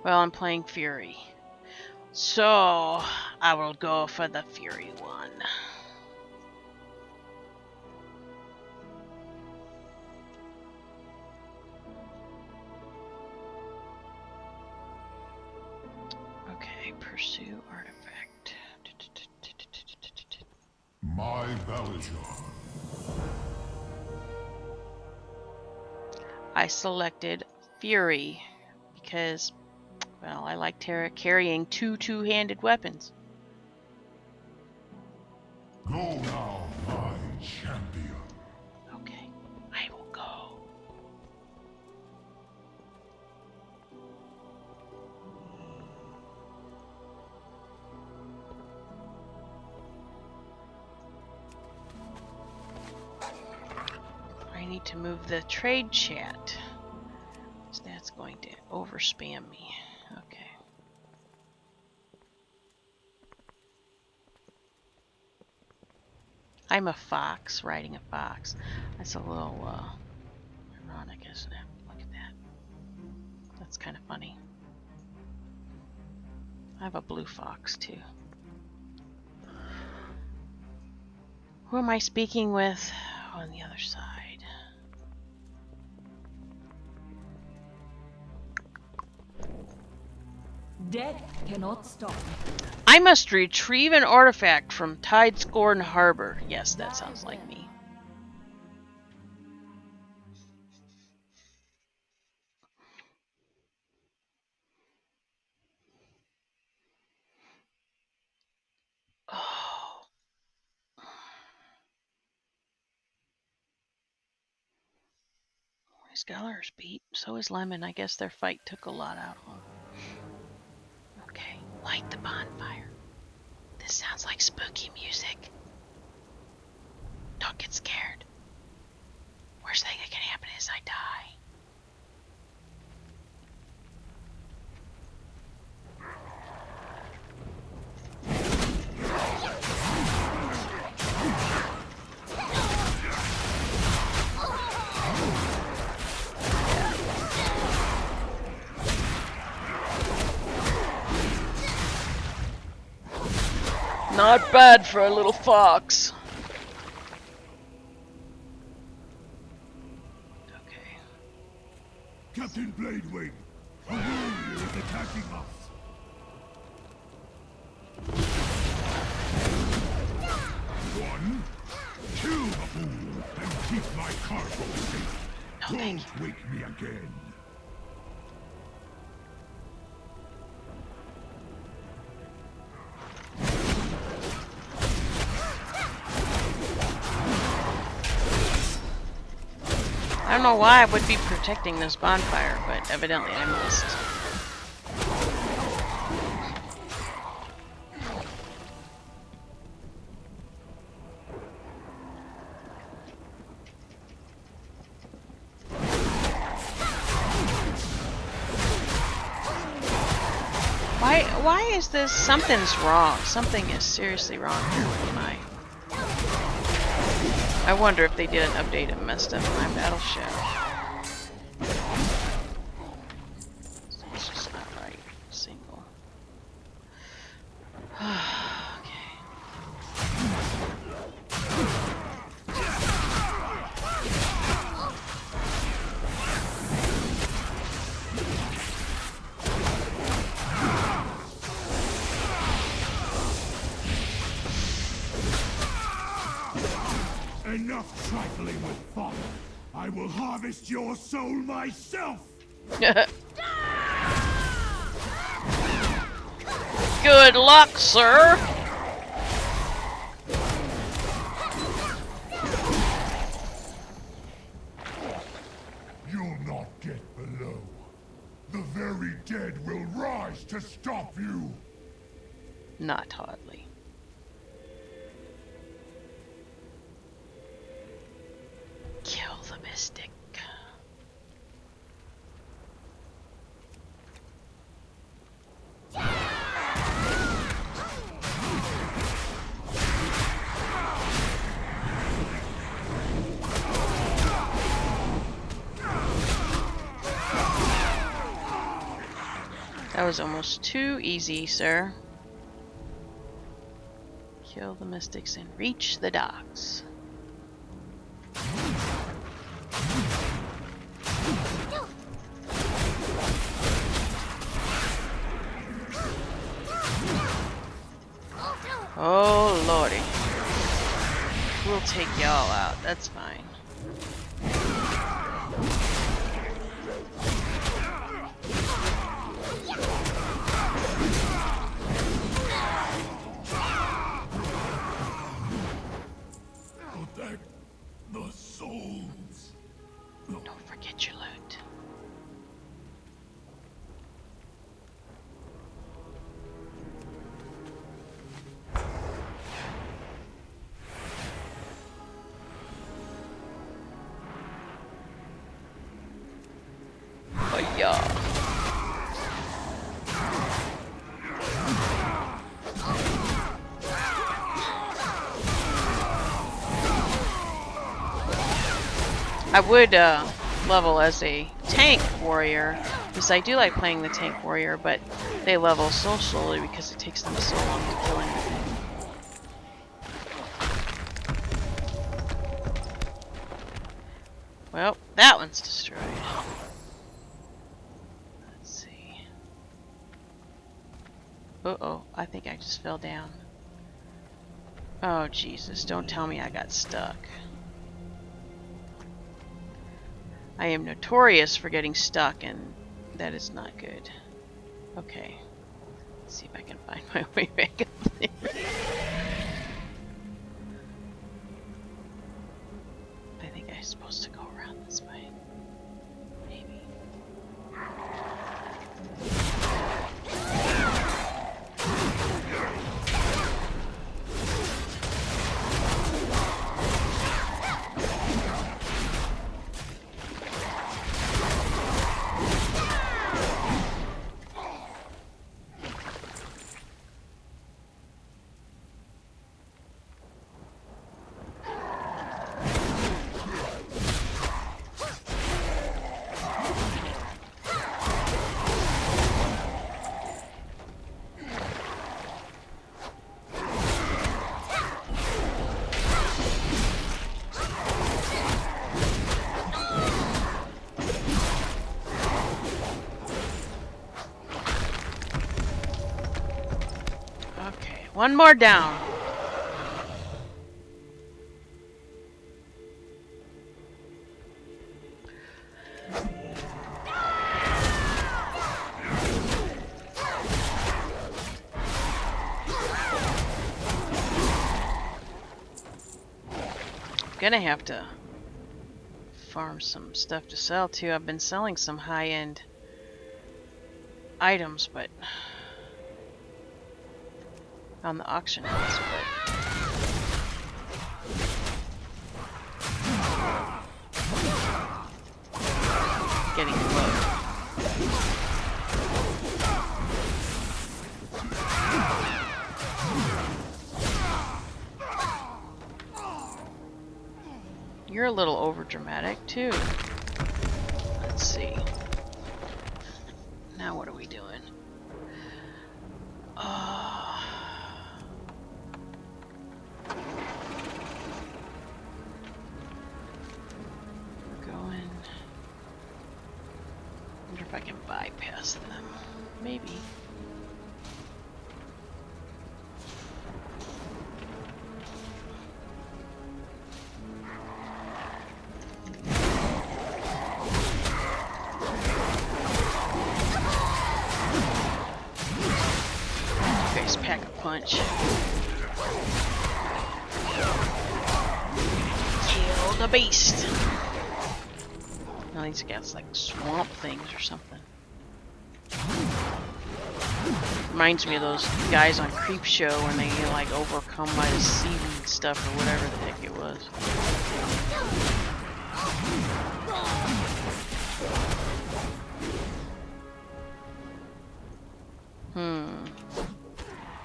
Well, I'm playing Fury. So, I will go for the Fury one. Okay, pursue artifact. My Valor. I selected Fury because, well, I like carrying two-handed weapons. Go now, my champion. Okay, I will go. I need to move the trade chat. So that's going to overspam me. Okay. I'm a fox riding a fox. That's a little ironic, isn't it? Look at that. That's kind of funny. I have a blue fox too. Who am I speaking with on the other side? Death cannot stop. I must retrieve an artifact from Tidescorn Harbor. Yes, that sounds like me. Oh. Scholar's beat. So is Lemon. I guess their fight took a lot out of them. Okay, light the bonfire. This sounds like spooky music. Don't get scared. Worst thing that can happen is I die. Not bad for a little fox. Okay. Captain Bladewing, a warrior is attacking us. One, kill the fool and keep my cargo safe. No, thank you. Don't wake me again. I don't know why I would be protecting this bonfire, but evidently I must. Why is this? Something's wrong. Something is seriously wrong here with my... I wonder if they did an update and messed up my battle shell. It's just not right. Single. Okay. Enough trifling with fodder. I will harvest your soul myself! Good luck, sir! You'll not get below. The very dead will rise to stop you! Not hardly. Kill the mystic. That was almost too easy, sir. Kill the mystics and reach the docks. Oh lordy. We'll take y'all out, that's fine. Protect the souls. Don't forget your loot. Oh yeah. I would level as a tank warrior, because I do like playing the tank warrior, but they level so slowly because it takes them so long to kill anything. Well, that one's destroyed. Let's see. Uh-oh, I think I just fell down. Oh, Jesus, don't tell me I got stuck. I am notorious for getting stuck, and that is not good. Okay. Let's see if I can find my way back up there. I think I'm supposed to go around this way. Maybe. One more down. Gonna have to farm some stuff to sell too. I've been selling some high-end items, but on the auction house, but getting close. You're a little over dramatic too. Let's see. Now what are we doing? We're going. Wonder if I can bypass them. Maybe. Guys, pack a punch. Kill the beast. Now these guys like swamp things or something. Reminds me of those guys on Creep Show when they get like overcome by the seaweed stuff or whatever the heck it was.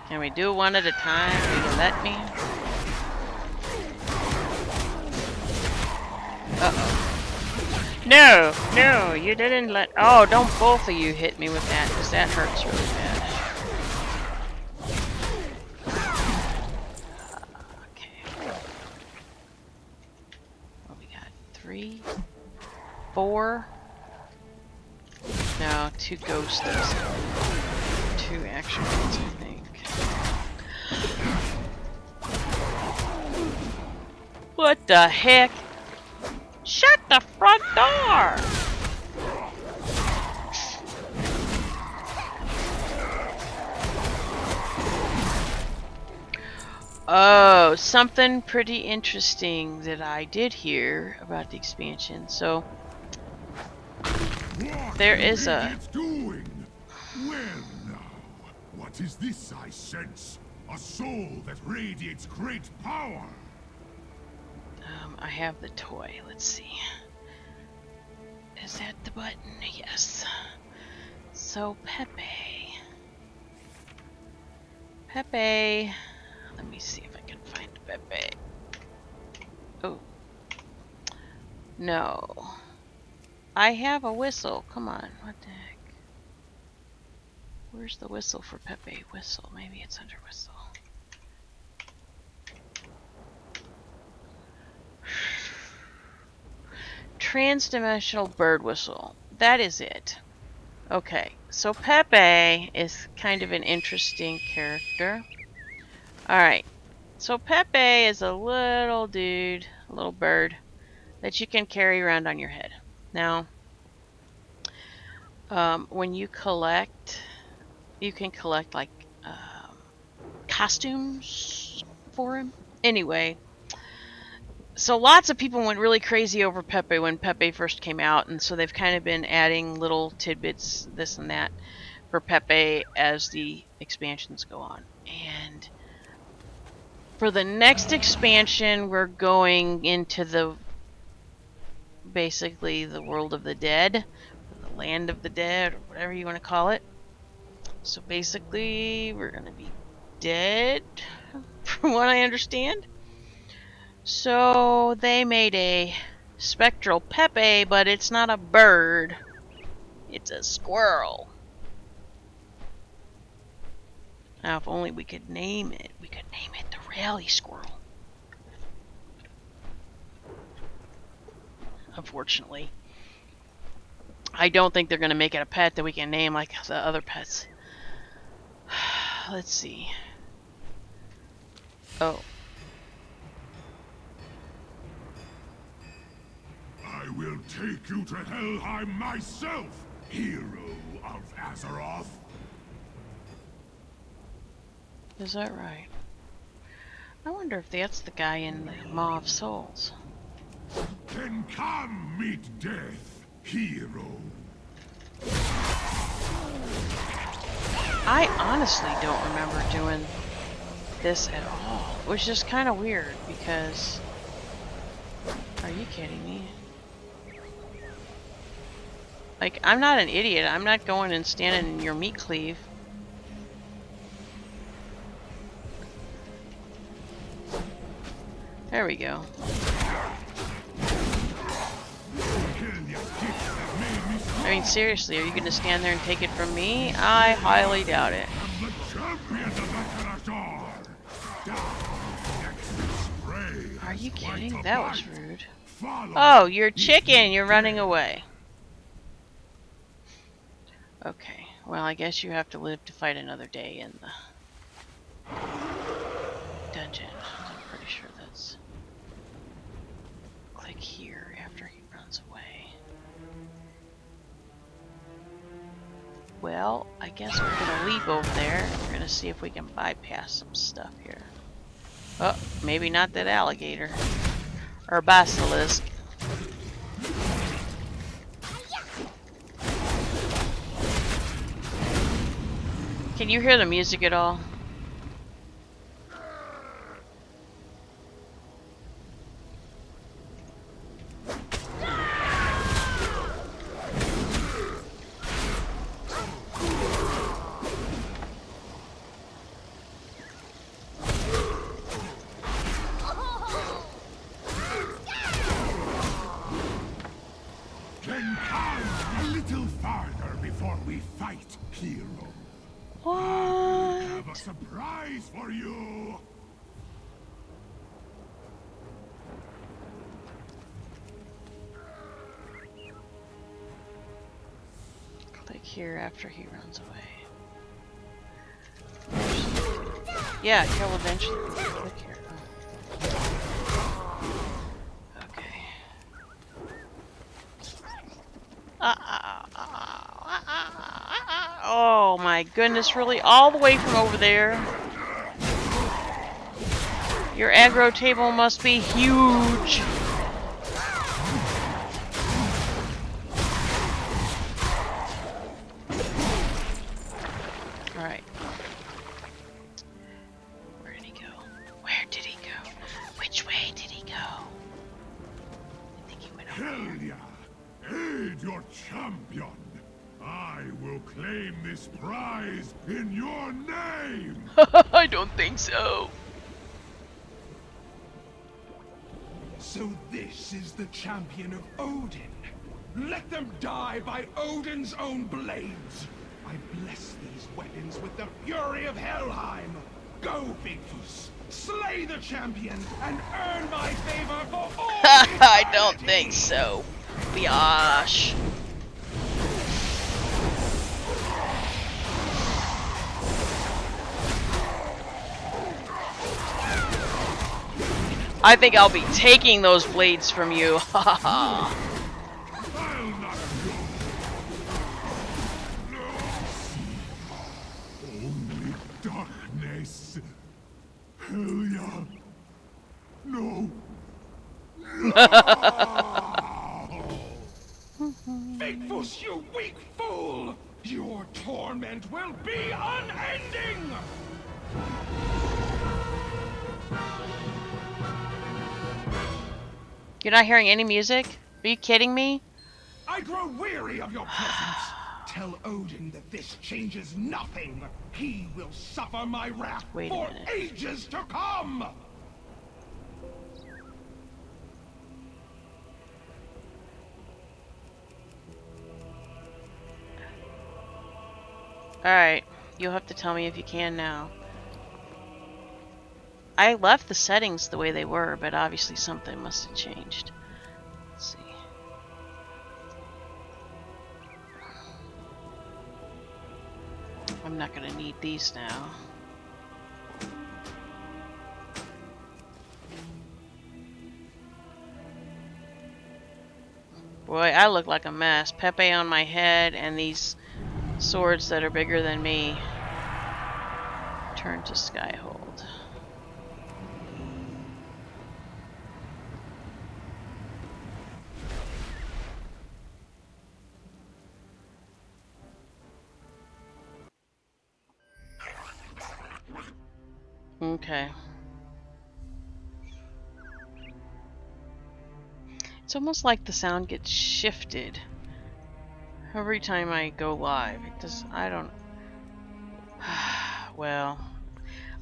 Can we do one at a time? Will you let me? Uh-oh. No! No! You didn't let... Oh, don't both of you hit me with that, because that hurts really bad. Okay. What we got? 3? 4? No, 2 ghosties. 2 action ones, I think. What the heck? Shut the front door! Oh, something pretty interesting that I did hear about the expansion. So, there is a... Doing? Well now, what is this I sense? A soul that radiates great power. I have the toy. Let's see. Is that the button? Yes. So, Pepe. Pepe. Let me see if I can find Pepe. Oh. No. I have a whistle. Come on. What the heck? Where's the whistle for Pepe? Whistle. Maybe it's under whistle. Trans-dimensional bird whistle. That is it. Okay, so Pepe is kind of an interesting character. Alright, so Pepe is a little dude, a little bird, that you can carry around on your head. Now, when you collect, you can collect like costumes for him. Anyway, so lots of people went really crazy over Pepe when Pepe first came out, and so they've kind of been adding little tidbits, this and that, for Pepe as the expansions go on. And for the next expansion, we're going into the basically the world of the dead, or the land of the dead, or whatever you want to call it. So basically, we're going to be dead, from what I understand. So they made a spectral Pepe, but it's not a bird. It's a squirrel. Now, if only we could name it. We could name it the Rally Squirrel. Unfortunately, I don't think they're going to make it a pet that we can name like the other pets. Let's see. Oh. I will take you to Helheim myself, hero of Azeroth. Is that right? I wonder if that's the guy in the Maw of Souls. Then come meet death, hero. I honestly don't remember doing this at all, which is kind of weird because... Are you kidding me? Like, I'm not an idiot. I'm not going and standing in your meat cleave. There we go. I mean, seriously, are you going to stand there and take it from me? I highly doubt it. I'm the champion of the Karatar. Are you kidding? That was rude. Follow. Oh, you're chicken. You're running away. Okay. Well, I guess you have to live to fight another day in the dungeon. I'm pretty sure that's... Click here after he runs away. Well, I guess we're gonna leap over there. We're gonna see if we can bypass some stuff here. Oh, maybe not that alligator. Or basilisk. Can you hear the music at all? Then come a little farther before we fight, hero. I What? have a surprise for you. Click here after he runs away. Yeah, he'll eventually click here. Oh. Okay. Oh my goodness, really? All the way from over there? Your aggro table must be huge. Alright. Where did he go? Where did he go? Which way did he go? I think he went over Hell here. yeah! Aid your champion! I will claim this prize in your name! I don't think so. So this is the champion of Odin. Let them die by Odin's own blades. I bless these weapons with the fury of Helheim. Go, Bigfoot. Slay the champion and earn my favor for all I don't eternity. think so. Gosh. I think I'll be taking those blades from you. Ha ha ha. I'll not go. Only darkness. Hell yeah. No. Bigfoot, you weak fool! Your torment will be unending! You're not hearing any music? Are you kidding me? I grow weary of your presence. Tell Odin that this changes nothing. He will suffer my wrath Wait a for minute. ages to come. Alright, you'll have to tell me if you can now. I left the settings the way they were, but obviously something must have changed. Let's see. I'm not gonna need these now. Boy, I look like a mess. Pepe on my head and these swords that are bigger than me. Turn to Skyhold. Okay. It's almost like the sound gets shifted every time I go live. It does. I don't. Well,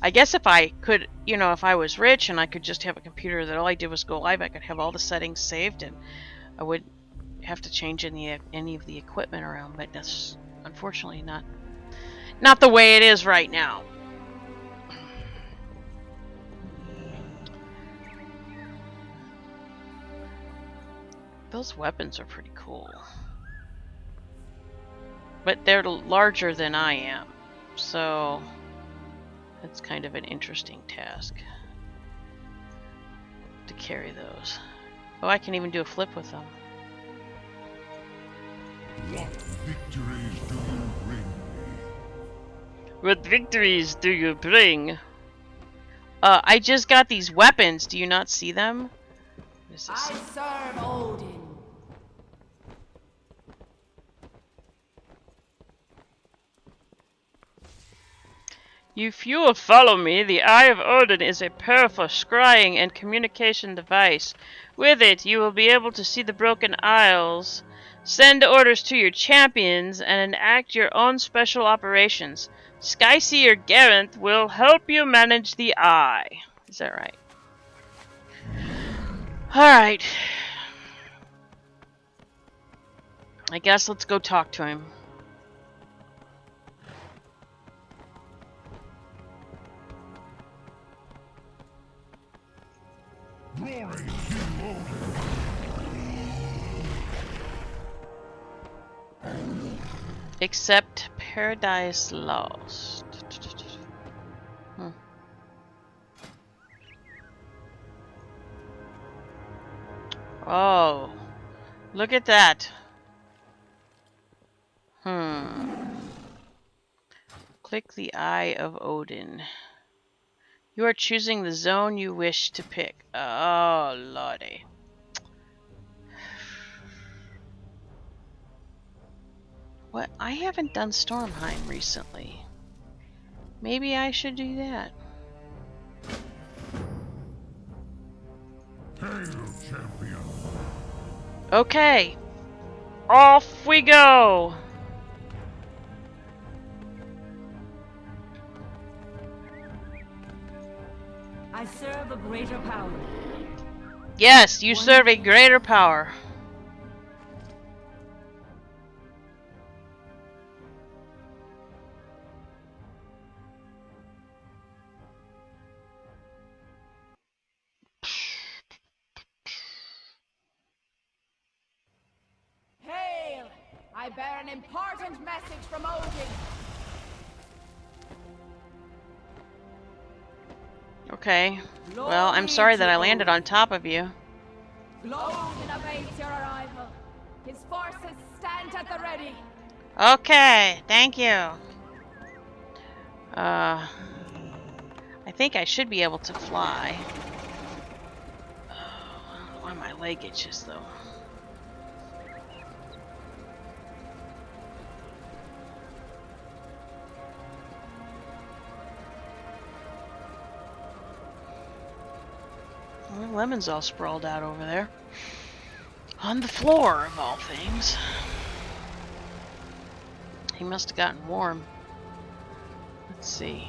I guess if I could, you know, if I was rich and I could just have a computer that all I did was go live, I could have all the settings saved and I would have to change any of the equipment around, but that's unfortunately not the way it is right now. Those weapons are pretty cool. But they're larger than I am, so that's kind of an interesting task to carry those. Oh, I can even do a flip with them. What victories do you bring me? What victories do you bring? I just got these weapons. Do you not see them? What is this? I serve Odin. If you will follow me, the Eye of Odin is a powerful scrying and communication device. With it, you will be able to see the Broken Isles, send orders to your champions, and enact your own special operations. Skyseer Garant will help you manage the Eye. Is that right? Alright. I guess let's go talk to him. Glory to Odin! Accept Paradise Lost. Oh, look at that. Click the Eye of Odin. You are choosing the zone you wish to pick. Oh, lordy. What? I haven't done Stormheim recently. Maybe I should do that. Hail, champion! Okay. Off we go. I serve a greater power. Yes, you serve a greater power. Hail! I bear an important message from Odin. Okay. Well, I'm sorry that I landed on top of you. Odin awaits your arrival. His forces stand at the ready. Okay, thank you. I think I should be able to fly. Oh, I don't know why my leg itches though. Well, Lemon's all sprawled out over there. On the floor, of all things. He must have gotten warm. Let's see.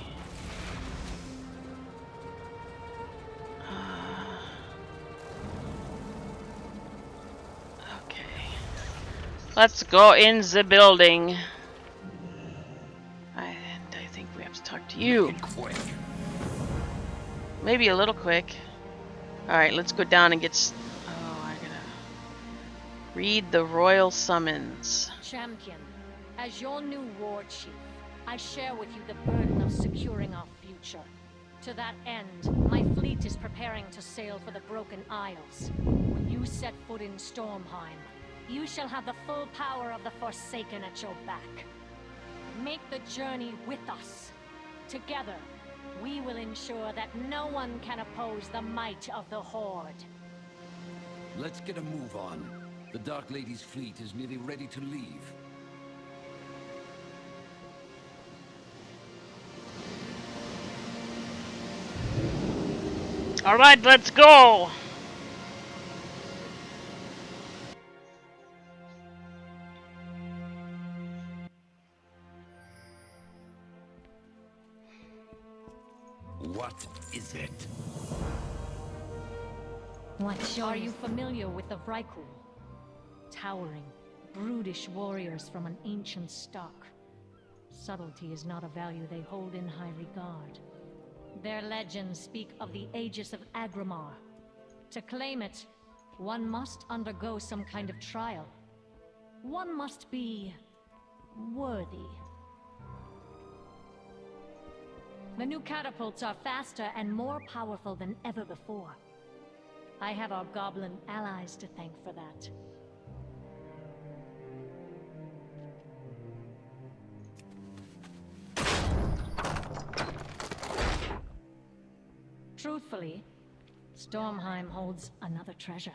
Okay. Let's go in the building. And I think we have to talk to you. Quick. Maybe a little quick. Alright, let's go down and get... Oh, I gotta... Read the royal summons. Champion, as your new war chief, I share with you the burden of securing our future. To that end, my fleet is preparing to sail for the Broken Isles. When you set foot in Stormheim, you shall have the full power of the Forsaken at your back. Make the journey with us. Together, we will ensure that no one can oppose the might of the Horde. Let's get a move on. The Dark Lady's fleet is nearly ready to leave. Alright, let's go! What is it? What are you familiar with the Vrykul? Towering, brutish warriors from an ancient stock. Subtlety is not a value they hold in high regard. Their legends speak of the Aegis of Agrimar. To claim it, one must undergo some kind of trial. One must be worthy. The new catapults are faster and more powerful than ever before. I have our goblin allies to thank for that. Truthfully, Stormheim holds another treasure.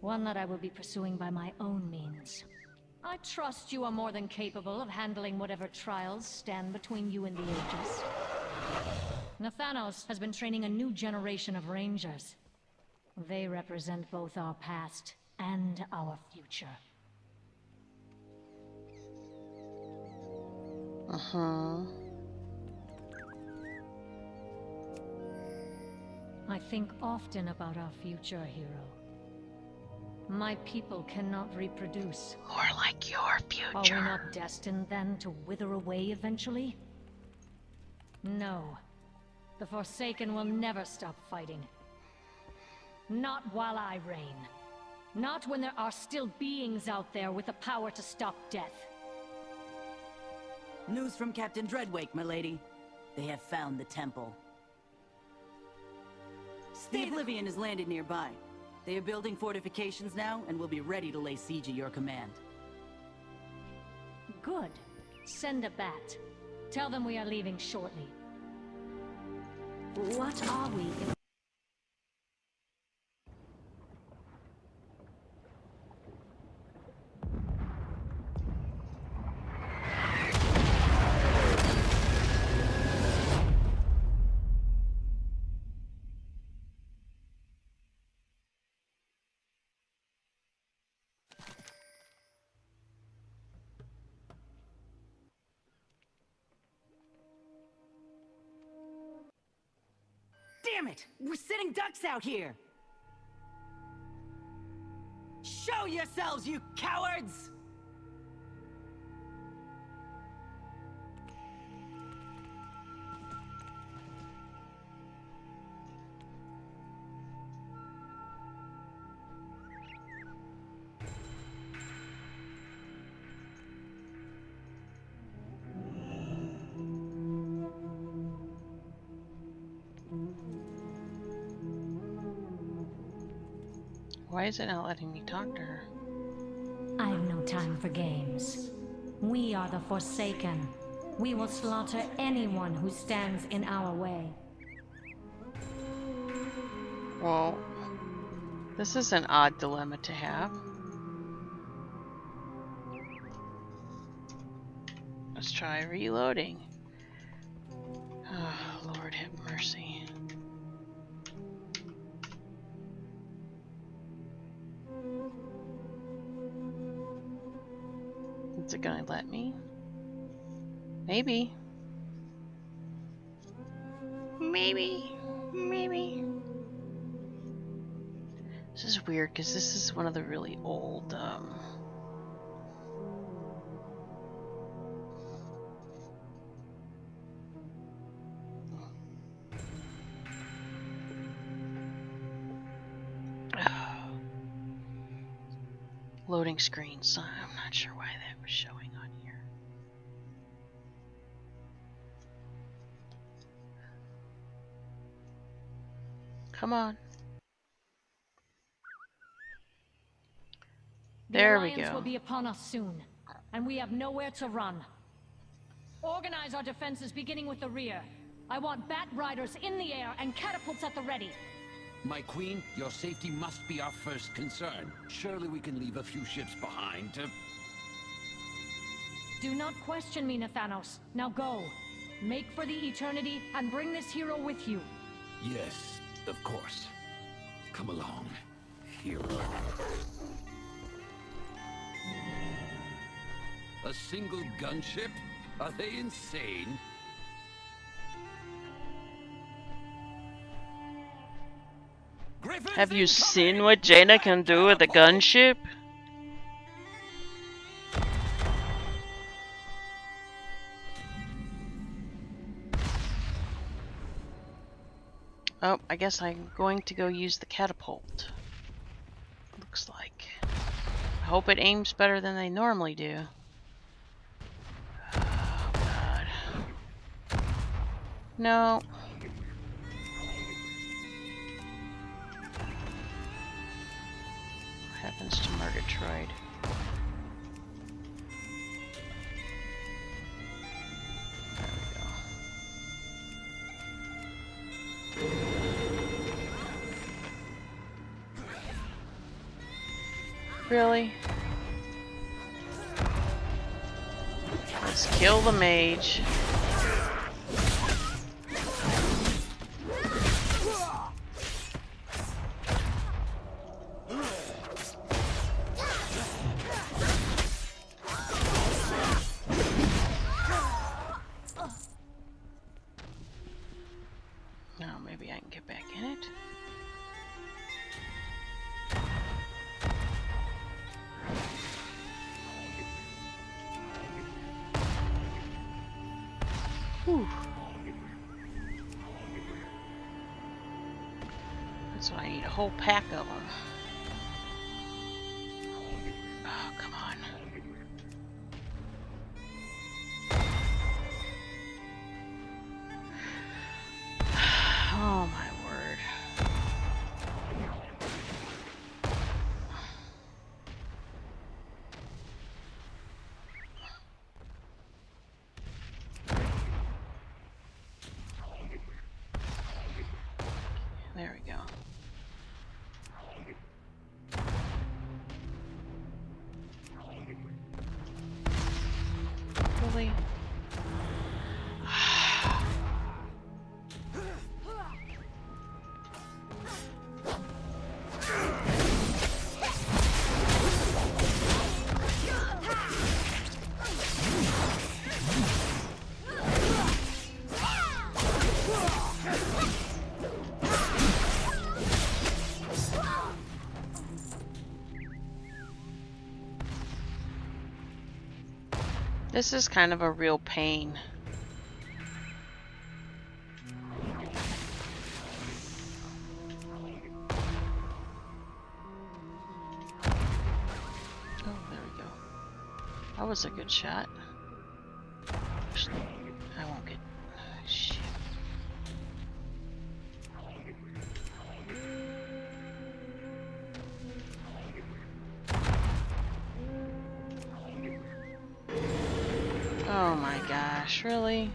One that I will be pursuing by my own means. I trust you are more than capable of handling whatever trials stand between you and the Aegis. Nathanos has been training a new generation of rangers. They represent both our past and our future. I think often about our future, hero. My people cannot reproduce. More like your Are we future. not destined then to wither away eventually? No. The Forsaken will never stop fighting. Not while I reign. Not when there are still beings out there with the power to stop death. News from Captain Dreadwake, my lady. They have found the temple. The Oblivion has landed nearby. They are building fortifications now and will be ready to lay siege at your command. Good. Send a bat. Tell them we are leaving shortly. What are we if... Damn it! We're sitting ducks out here! Show yourselves, you cowards! Why is it not letting me talk to her? I have no time for games. We are the Forsaken. We will slaughter anyone who stands in our way. Well, this is an odd dilemma to have. Let's try reloading. Oh, Lord have mercy. Is it gonna let me? Maybe. Maybe. This is weird because this is one of the really old, loading screens, so I'm not sure why that was showing on here. Come on. There we The Alliance go. will be upon us soon, and we have nowhere to run. Organize our defenses beginning with the rear. I want bat riders in the air and catapults at the ready. My queen, your safety must be our first concern. Surely we can leave a few ships behind to... Do not question me, Nathanos. Now go. Make for the eternity and bring this hero with you. Yes, of course. Come along, hero. A single gunship? Are they insane? Have you seen what Jaina can do with a gunship? Oh, I guess I'm going to go use the catapult. Looks like. I hope it aims better than they normally do. Oh, God. No. What happens to Murgatroyd? Really? Let's kill the mage. Now maybe I can get back in it. Whew. That's what I need, a whole pack of them. Oh, come on. Oh, my word. There we go. Really? This is kind of a real pain. Oh, there we go. That was a good shot. Actually, I won't get... Shit. Oh my gosh, really?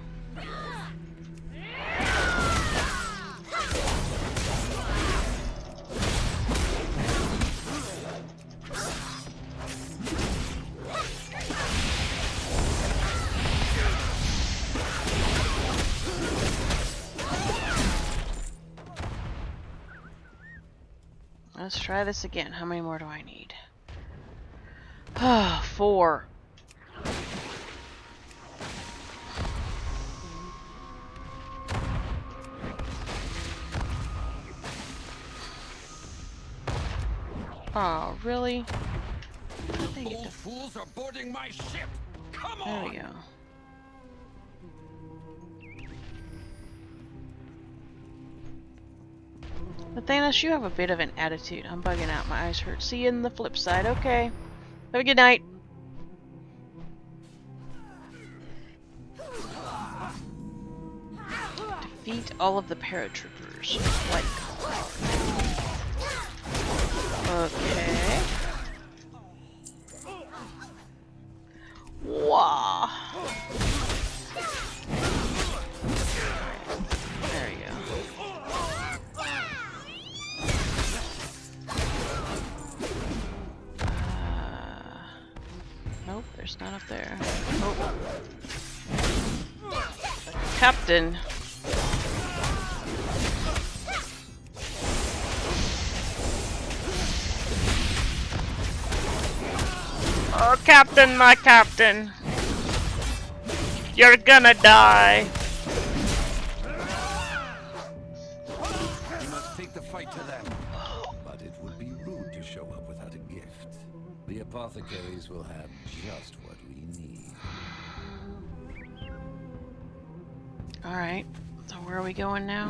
Let's try this again. How many more do I need? Ah, 4. Oh, really? Old fools are boarding my ship. Come on. There we go. But Thanos, you have a bit of an attitude. I'm bugging out. My eyes hurt. See you in the flip side. Okay. Have a good night. Defeat all of the paratroopers. Like. Okay. Wow. There you go. Nope, there's none up there. Oh. Captain. Oh, Captain, my Captain. You're gonna die. We must take the fight to them. But it would be rude to show up without a gift. The apothecaries will have just what we need. Alright, so where are we going now?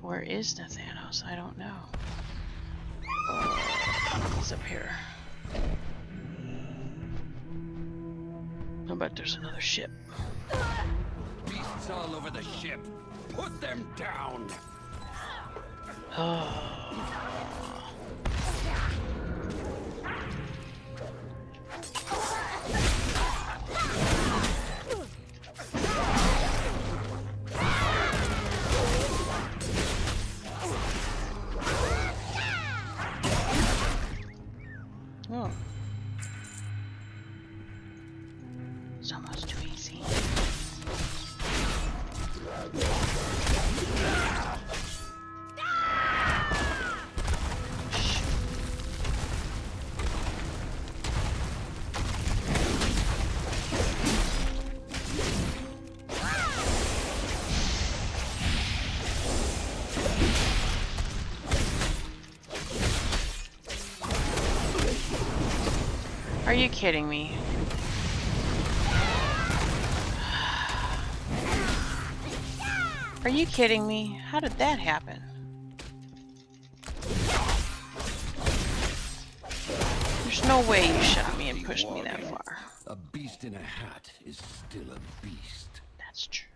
Where is Nathanos? I don't know. He's up here. I bet there's another ship. Beasts all over the ship. Put them down. Oh. It's almost too easy. Are you kidding me? Are you kidding me? How did that happen? There's no way you shot me and pushed me that far. A beast in a hat is still a beast. That's true.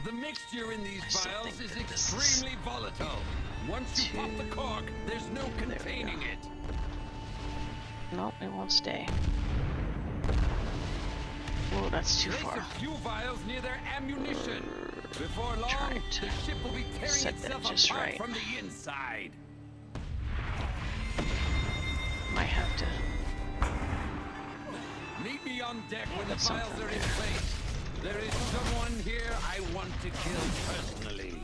The mixture in these I still vials think is that this is extremely volatile. Once you pop the cork, there's no containing it. Nope, it won't stay. Whoa, that's too Place far. a few vials near their ammunition. Before long, Trying to the ship will be tearing set that itself just apart right. from the inside. Might have to. Meet me on deck when the That's vials something are in place. There is someone here I want to kill personally.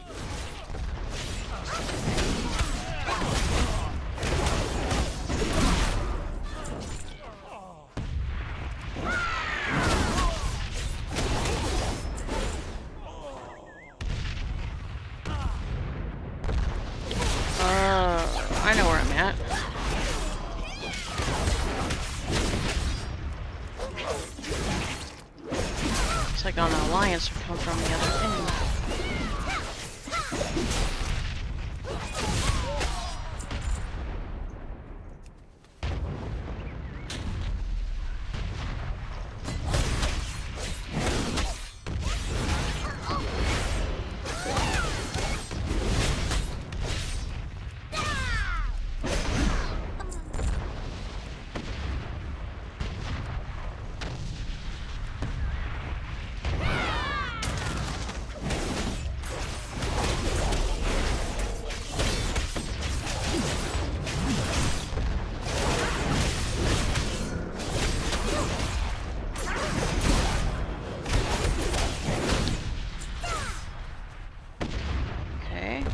I know where I'm at. It's like on the Alliance would come from the other end. Okay.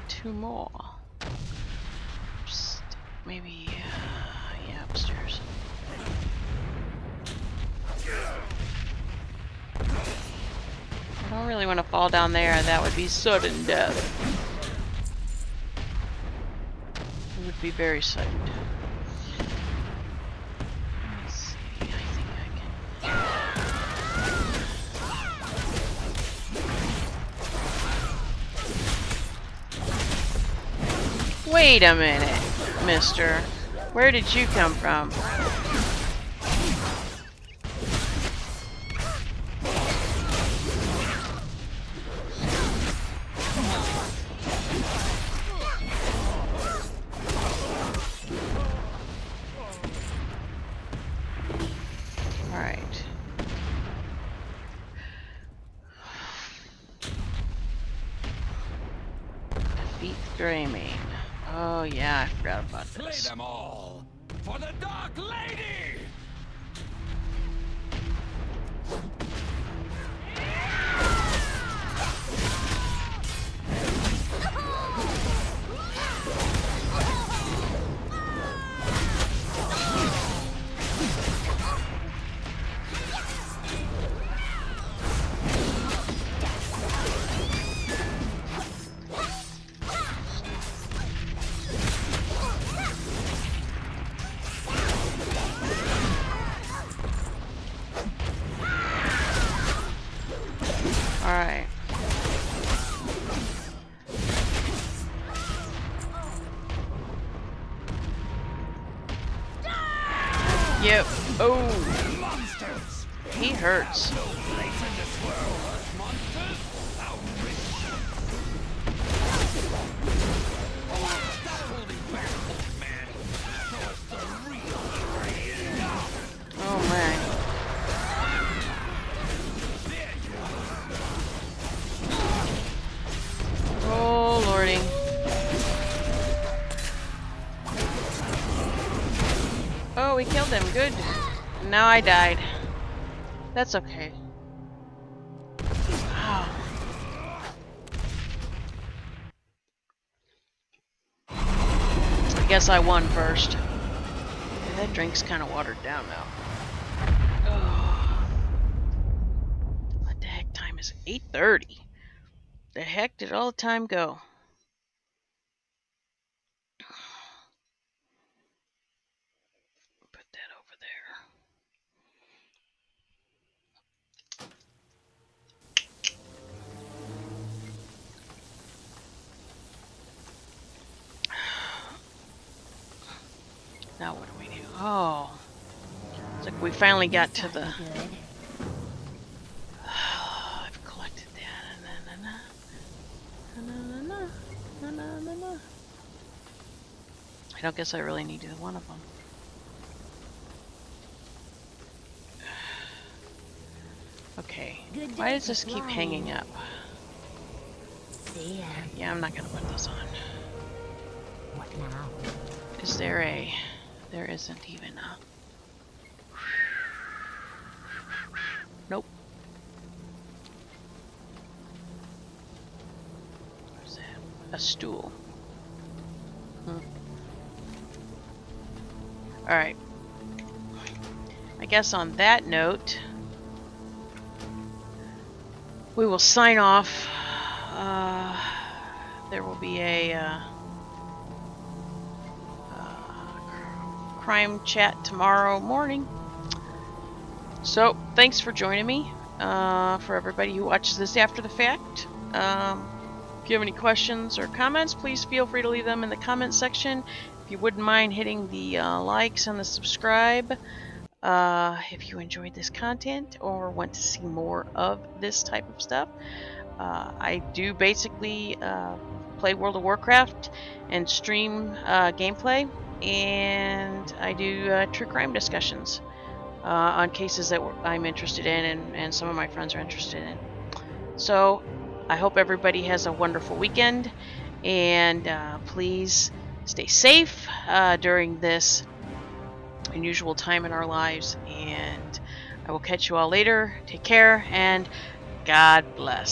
Two more. Just maybe, yeah, upstairs. I don't really want to fall down there. That would be sudden death. It would be very sudden death. Wait a minute, mister. Where did you come from? Alright. Defeat Greymane. Oh yeah, I forgot about Slay this. them all for the Dark Lady! Alright. Yep. Oh. Monsters! He hurts. No place in this world, monsters! How rich! Stop holding back, old man! Show us the real trade! Oh man. Oh lordy. Oh, we killed him. Good. Now I died. That's okay. Wow. I guess I won first. Yeah, that drink's kind of watered down now. Oh. What the heck time is it? 8:30. The heck did all the time go? Put that over there. Now what do we do? Oh. It's like we finally got to the... I've collected that. I don't guess I really need either one of them. Okay. Why does this keep hanging up? See ya. Yeah, I'm not gonna put this on. What now? Is there a... There isn't even a... Nope. Where's that? A stool. Alright. I guess on that note, we will sign off. There will be a crime chat tomorrow morning. So, thanks for joining me. For everybody who watches this after the fact. If you have any questions or comments, please feel free to leave them in the comments section. If you wouldn't mind hitting the likes and the subscribe. If you enjoyed this content or want to see more of this type of stuff. I do basically play World of Warcraft and stream gameplay, and I do true crime discussions on cases that I'm interested in and some of my friends are interested in. So I hope everybody has a wonderful weekend, and please stay safe during this unusual time in our lives, and I will catch you all later. Take care, and God bless.